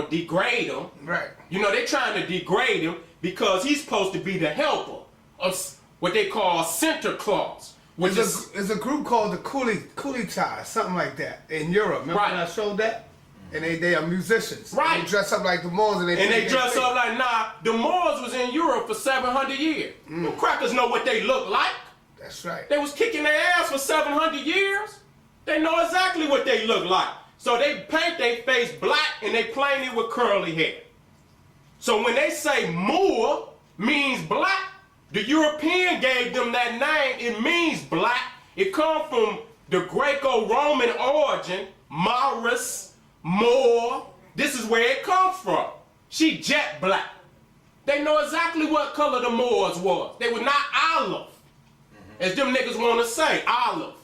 degrade him. Right. They trying to degrade him because he's supposed to be the helper of what they call Santa Claus. There's a group called the Kulitai, something like that, in Europe. Remember when I showed that? And they are musicians. Right. They dress up like the Moors and they dress up like, the Moors was in Europe for 700 years. The crackers know what they look like. That's right. They was kicking their ass for 700 years. They know exactly what they look like. So they paint their face black and they paint it with curly hair. So when they say Moor means black, the European gave them that name. It means black. It comes from the Greco-Roman origin, Maurus, Moor. This is where it comes from. She jet black. They know exactly what color the Moors was. They were not olive, as them niggas want to say, olive.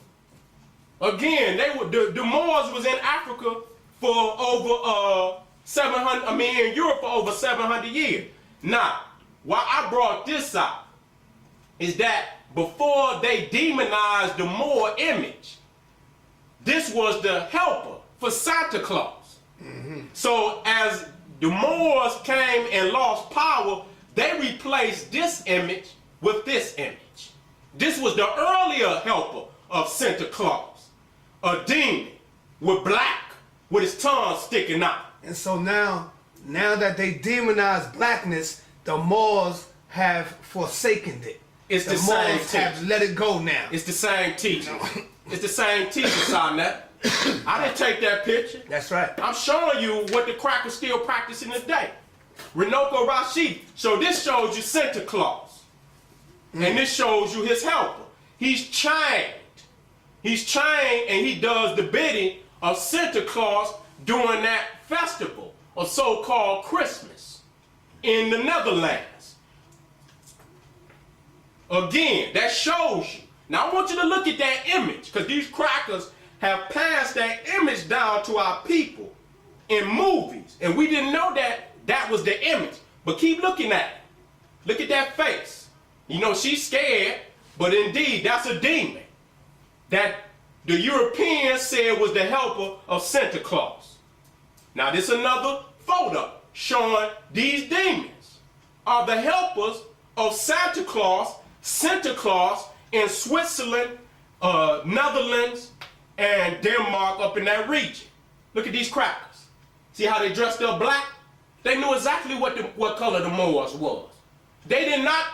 Again, the Moors was in Africa for over 700. In Europe for over 700 years. Now, why I brought this out is that before they demonized the Moor image, this was the helper for Santa Claus. So as the Moors came and lost power, they replaced this image with this image. This was the earlier helper of Santa Claus, a demon with black, with his tongue sticking out. And so now that they demonize blackness, the Moors have forsaken it. It's the same Moors have let it go now. It's the same teacher. It's the same teacher, Sana. I didn't take that picture. That's right. I'm showing you what the crackers still practicing today. Renoko Rashid. So this shows you Santa Claus. And this shows you his helper. He's chained. He's chained and he does the bidding of Santa Claus during that festival of so-called Christmas. in the Netherlands. Again, that shows you. Now I want you to look at that image, because these crackers have passed that image down to our people in movies. And we didn't know that that was the image. But keep looking at it. Look at that face. You know, she's scared, but indeed, that's a demon that the Europeans said was the helper of Santa Claus. Now, this is another photo showing these demons are the helpers of Santa Claus in Switzerland, Netherlands, and Denmark up in that region. Look at these crackers. See how they dressed up black? They knew exactly what color the Moors was. They did not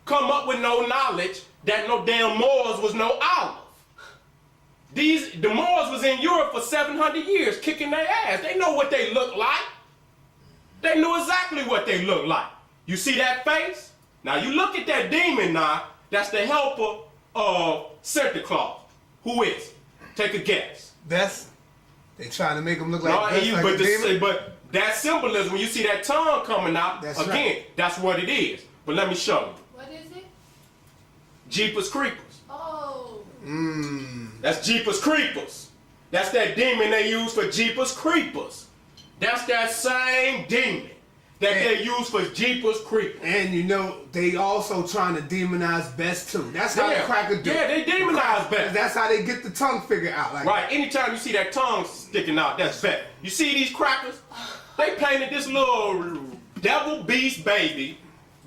come up with no knowledge that no damn Moors was no olive. The Moors was in Europe for 700 years kicking their ass. They know what they look like. They knew exactly what they look like. You see that face? Now you look at that demon now, that's the helper of Santa Claus. Who is it? Take a guess. They trying to make him look like, but that symbolism, when you see that tongue coming out, that's what it is. But let me show you. What is it? Jeepers Creepers. Oh. That's Jeepers Creepers. That's that demon they use for Jeepers Creepers. That's that same demon that they use for Jeepers Creepers. And you know, they also trying to demonize Bess too. That's how the cracker do. Yeah, they demonize Bess. That's how they get the tongue figure out. Like right. Anytime you see that tongue sticking out, that's Bess. You see these crackers? They painted this little devil beast baby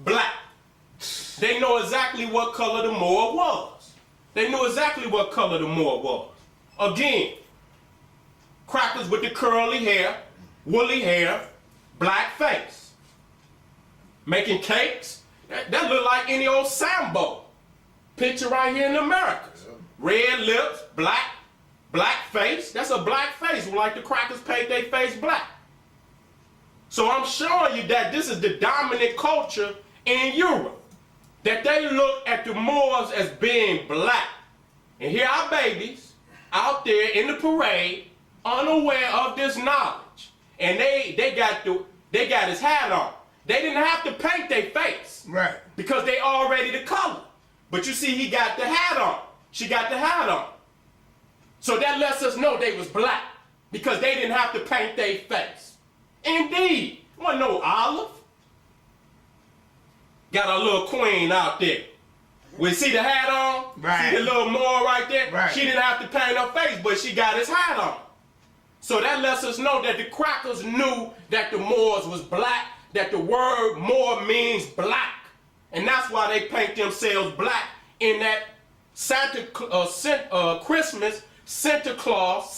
black. They know exactly what color the Moor was. They knew exactly what color the Moor was. Again, crackers with the curly hair, woolly hair, black face. Making cakes. That look like any old Sambo. Picture right here in America. Red lips, black face. That's a black face, like the crackers paint their face black. So I'm showing you that this is the dominant culture in Europe. That they look at the Moors as being black. And here are babies out there in the parade, unaware of this knowledge. And they got his hat on. They didn't have to paint their face. Right. Because they already the color. But you see, he got the hat on. She got the hat on. So that lets us know they was black. Because they didn't have to paint their face. Indeed. Wasn't no olive. Got a little queen out there. We see the hat on? Right. See the little Moor right there? Right. She didn't have to paint her face, but she got his hat on. So that lets us know that the crackers knew that the Moors was black, that the word Moor means black. And that's why they paint themselves black in that Christmas Santa Claus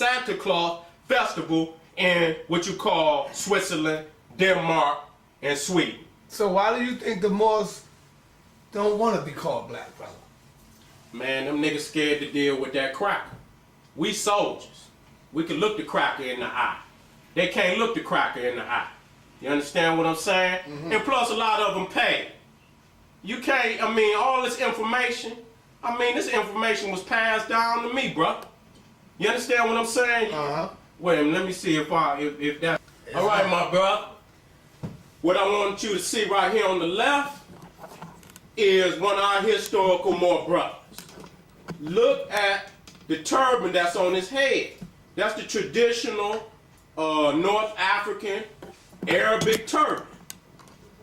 festival in what you call Switzerland, Denmark, and Sweden. So why do you think the Moors don't want to be called black, brother? Man, them niggas scared to deal with that cracker. We soldiers. We can look the cracker in the eye. They can't look the cracker in the eye. You understand what I'm saying? Mm-hmm. And plus a lot of them pay. You can't, all this information, this information was passed down to me, bro. You understand what I'm saying? Uh-huh. Wait a minute, let me see if that... All right, my brother. What I want you to see right here on the left is one of our historical Moor brothers. Look at the turban that's on his head. That's the traditional North African Arabic turban,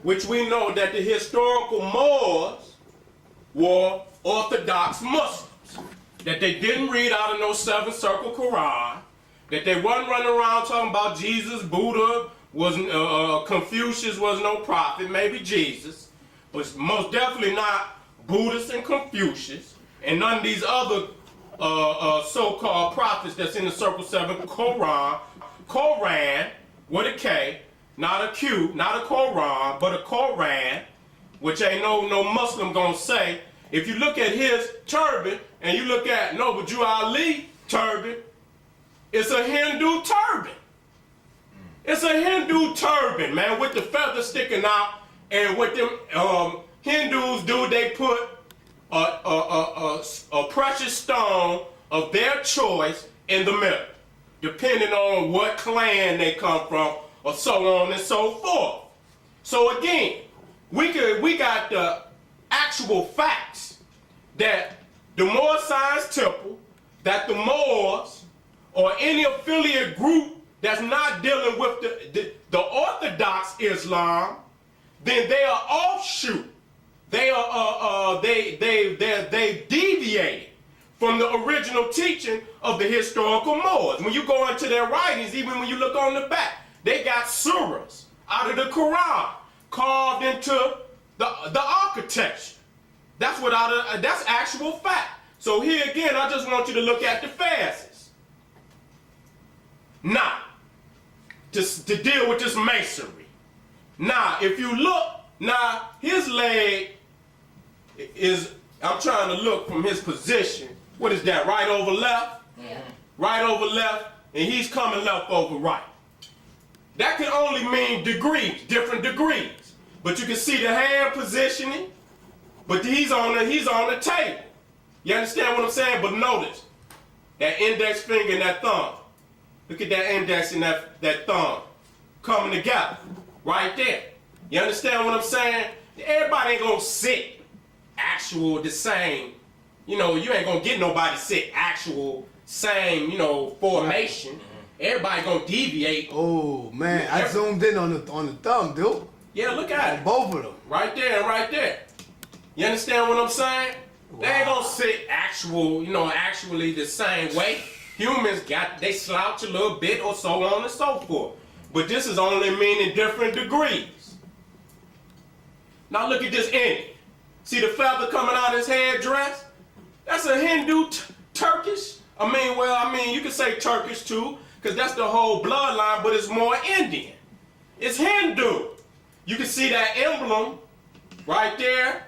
which we know that the historical Moors were Orthodox Muslims, that they didn't read out of no seven circle Quran, that they wasn't running around talking about Jesus, Buddha, Confucius was no prophet, maybe Jesus, but most definitely not Buddhist and Confucius, and none of these other so-called prophets that's in the Circle 7 Koran, with a K, not a Q, not a Quran, but a Koran, which ain't no Muslim gonna say. If you look at his turban, and you look at Noble Jew Ali turban, it's a Hindu turban. It's a Hindu turban, man, with the feathers sticking out, and what them Hindus do, they put a precious stone of their choice in the middle, depending on what clan they come from, or so on and so forth. So again, we got the actual facts that the Moor Science Temple, that the Moors or any affiliate group that's not dealing with the Orthodox Islam, then they are offshoot. They are they deviated from the original teaching of the historical Moors. When you go into their writings, even when you look on the back, they got surahs out of the Quran carved into the architecture. That's that's actual fact. So here again, I just want you to look at the fasts. Now, to deal with this masonry. Now, if you look, now his leg is, I'm trying to look from his position. What is that, right over left? Yeah. Right over left, and he's coming left over right. That can only mean degrees, different degrees. But you can see the hand positioning, but he's on the table. You understand what I'm saying? But notice, that index finger and that thumb. Look at that index and that thumb coming together, right there. You understand what I'm saying? Everybody ain't gonna sit actual the same. You know, you ain't gonna get nobody sit actual same, formation. Everybody gonna deviate. Oh man, I zoomed in on the thumb, dude. Yeah, look at it. Both of them. Right there and right there. You understand what I'm saying? Wow. They ain't gonna sit actually the same way. Humans they slouch a little bit or so on and so forth. But this is only meaning different degrees. Now look at this ending. See the feather coming out of his headdress? That's a Hindu, Turkish. I mean, you could say Turkish too, because that's the whole bloodline, but it's more Indian. It's Hindu. You can see that emblem right there,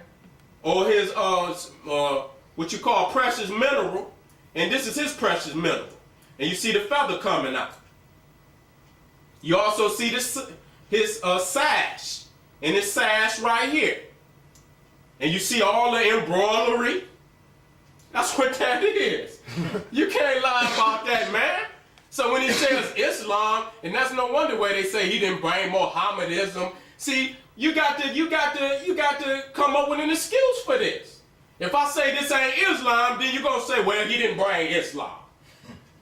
or his what you call precious mineral, and this is his precious mineral. And you see the feather coming out. You also see his sash, and his sash right here. And you see all the embroidery. That's what that is. You can't lie about that, man. So when he says Islam, and that's no wonder why they say he didn't bring Mohammedanism. See, you got to come up with an excuse for this. If I say this ain't Islam, then you're gonna say, well, he didn't bring Islam.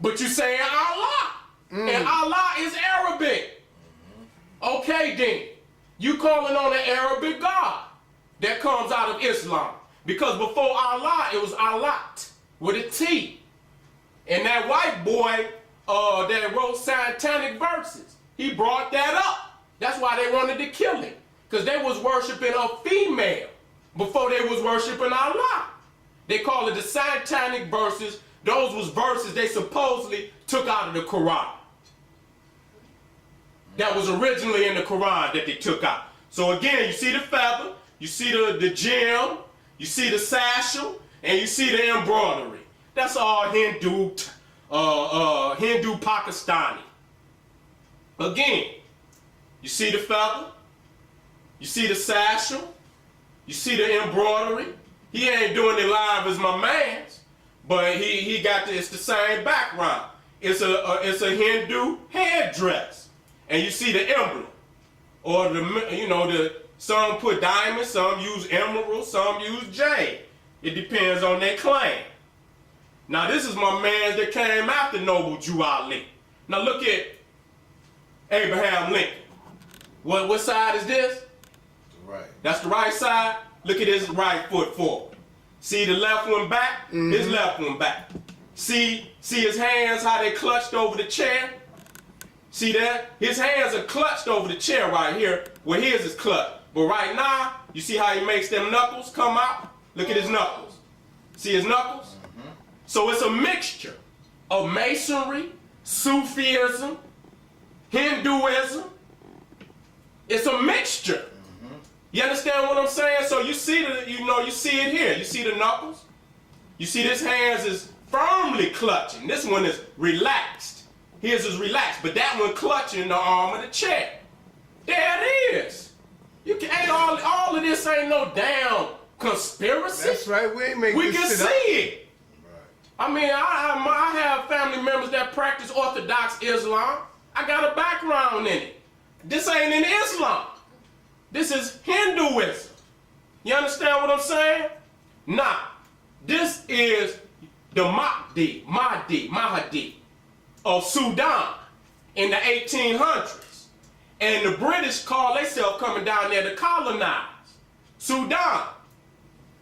But you saying Allah, and Allah is Arabic. Okay, then you calling on an Arabic God that comes out of Islam, because before Allah it was Allat with a T. And that white boy that wrote satanic verses, he brought that up. That's why they wanted to kill him, because they was worshiping a female before they was worshiping Allah. They call it the satanic verses. Those was verses they supposedly took out of the Quran. That was originally in the Quran that they took out. So again, you see the feather, you see the gem, you see the satchel, and you see the embroidery. That's all Hindu Pakistani. Again, you see the feather, you see the satchel, you see the embroidery. He ain't doing it live as my man's, but he got it's the same background. It's a Hindu headdress, and you see the emblem, or some put diamonds, some use emerald, some use jade. It depends on their claim. Now this is my man that came after Noble Jew Ali. Now look at Abraham Lincoln. What side is this? Right. That's the right side. Look at his right foot forward. See the left one back? His left one back. See his hands, how they clutched over the chair? See that? His hands are clutched over the chair right here, where his is clutched. But right now, you see how he makes them knuckles come out? Look at his knuckles. See his knuckles? So it's a mixture of Masonry, Sufism, Hinduism. It's a mixture. You understand what I'm saying? So you see you see it here. You see the knuckles? You see this hands is firmly clutching. This one is relaxed. His is relaxed, but that one clutching the arm of the chair. There it is. You can't all of this ain't no damn conspiracy. That's right. We ain't making We this can shit see up. it. I mean, I have family members that practice Orthodox Islam. I got a background in it. This ain't in Islam. This is Hinduism. You understand what I'm saying? Now, this is the Mahdi of Sudan in the 1800s. And the British call themselves coming down there to colonize Sudan.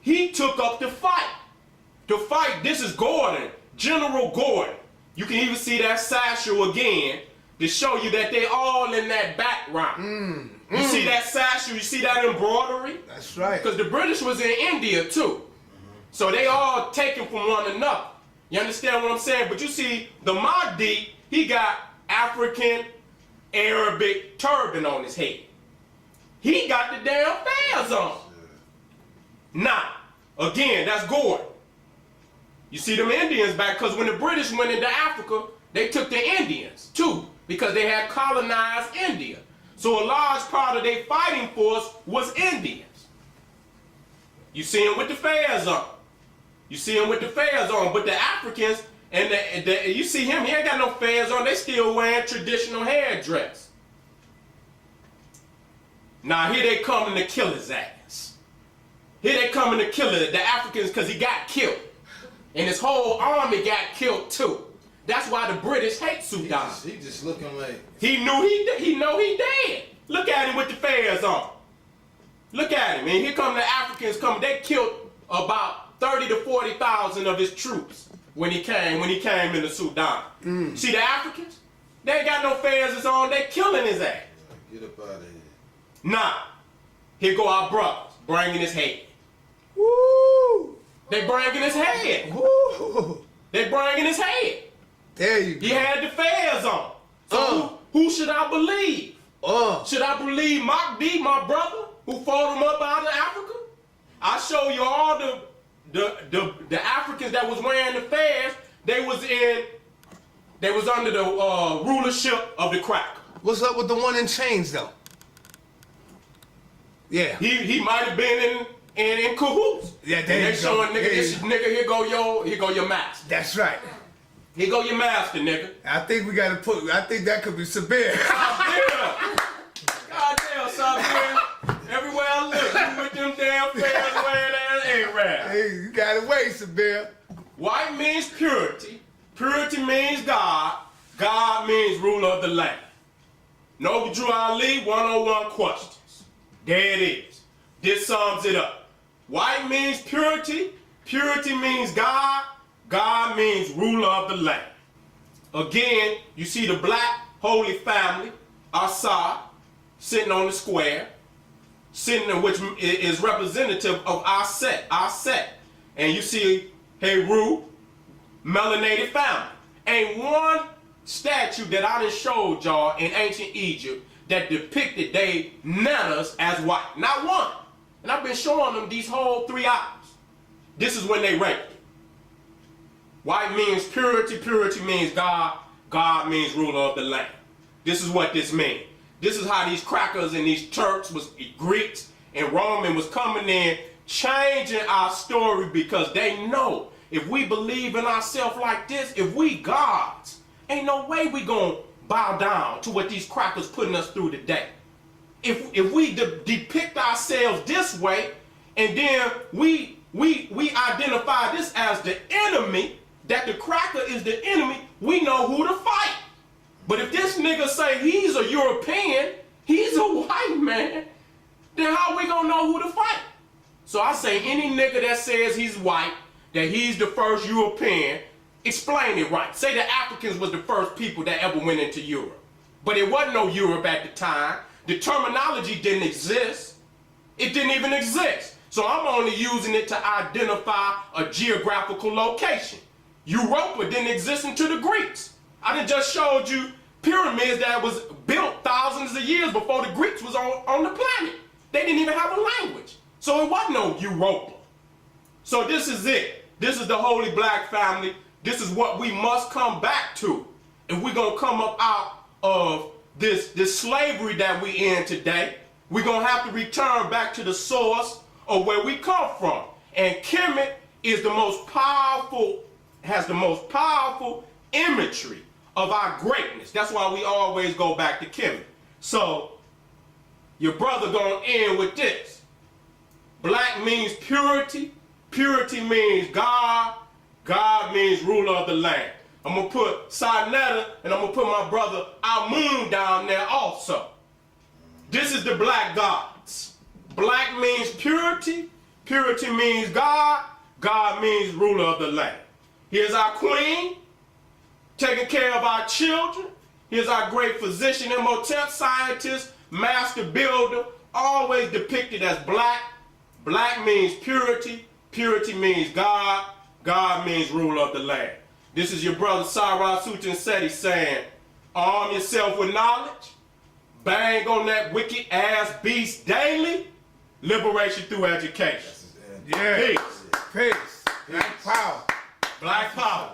He took up the fight. This is Gordon, General Gordon. You can even see that satchel again to show you that they all in that background. You see that satchel, you see that embroidery? That's right. Because the British was in India too. So they all taken from one another. You understand what I'm saying? But you see, the Mahdi, he got African Arabic turban on his head. He got the damn fez on. Now, again, that's Gordon. You see them Indians back, because when the British went into Africa, they took the Indians too, because they had colonized India. So a large part of their fighting force was Indians. You see them with the fez on. But the Africans, and you see him, he ain't got no fez on, they still wearing traditional hairdress. Now here they coming to kill his ass. The Africans, because he got killed. And his whole army got killed too. That's why the British hate Sudan. He just looking like... He know he dead. Look at him with the fez on. Look at him. And here come the Africans coming. They killed about 30 to 40,000 of his troops when he came into Sudan. See the Africans? They ain't got no fezes on. They killing his ass. Get up out of here. Nah. Here go our brothers bringing his head. Woo! They bringing his head. Woo! There you go. He had the fez on. So who should I believe? Should I believe Mahdi, my brother, who fought him up out of Africa? I show you all the Africans that was wearing the fez. They was under the rulership of the cracker. What's up with the one in chains though? Yeah. He might have been in cahoots. Yeah, and there they you showing go. nigga, this nigga, here go your master. That's right. Here go your master, nigga. I think that could be severe. Goddamn, Sabir. Everywhere I look, you with them damn fans wearing ass A-Rap. Hey, you got it way, severe. White means purity. Purity means God. God means ruler of the land. Noble Drew Ali, 101 questions. There it is. This sums it up. White means purity. Purity means God. God means ruler of the land. Again, you see the black holy family, Assad, sitting on the square, which is representative of our sect. And you see Heru, melanated family. Ain't one statue that I done showed y'all in ancient Egypt that depicted they netters as white. Not one. And I've been showing them these whole 3 hours. This is when they raped it. White means purity, purity means God, God means ruler of the land. This is what this means. This is how these crackers and these Turks, Greeks and Roman was coming in, changing our story, because they know if we believe in ourselves like this, if we gods, ain't no way we gonna bow down to what these crackers putting us through today. If we depict ourselves this way, and then we identify this as the enemy, that the cracker is the enemy, we know who to fight. But if this nigga say he's a European, he's a white man, then how we gonna know who to fight? So I say any nigga that says he's white, that he's the first European, explain it right. Say the Africans was the first people that ever went into Europe. But it wasn't no Europe at the time. The terminology didn't exist. It didn't even exist. So I'm only using it to identify a geographical location. Europa didn't exist until the Greeks. I done just showed you pyramids that was built thousands of years before the Greeks was on the planet. They didn't even have a language. So it wasn't no Europa. So this is it. This is the Holy Black family. This is what we must come back to if we're going to come up out of this slavery that we in today. We're going to have to return back to the source of where we come from. And Kemet is the most powerful, has the most powerful imagery of our greatness. That's why we always go back to Kemet. So Your brother gonna end with this. Black means purity. Purity means God. God means ruler of the land. I'm gonna put Sinetta and I'm gonna put my brother Amun down there also. This is the black gods. Black means purity. Purity means God. God means ruler of the land. Here's our queen, taking care of our children. Here's our great physician, Imhotep, scientist, master builder, always depicted as black. Black means purity. Purity means God. God means ruler of the land. This is your brother Sara, Suten, Seti saying, arm yourself with knowledge. Bang on that wicked ass beast daily. Liberation through education. Yeah. Peace. Peace. Black power. Black power.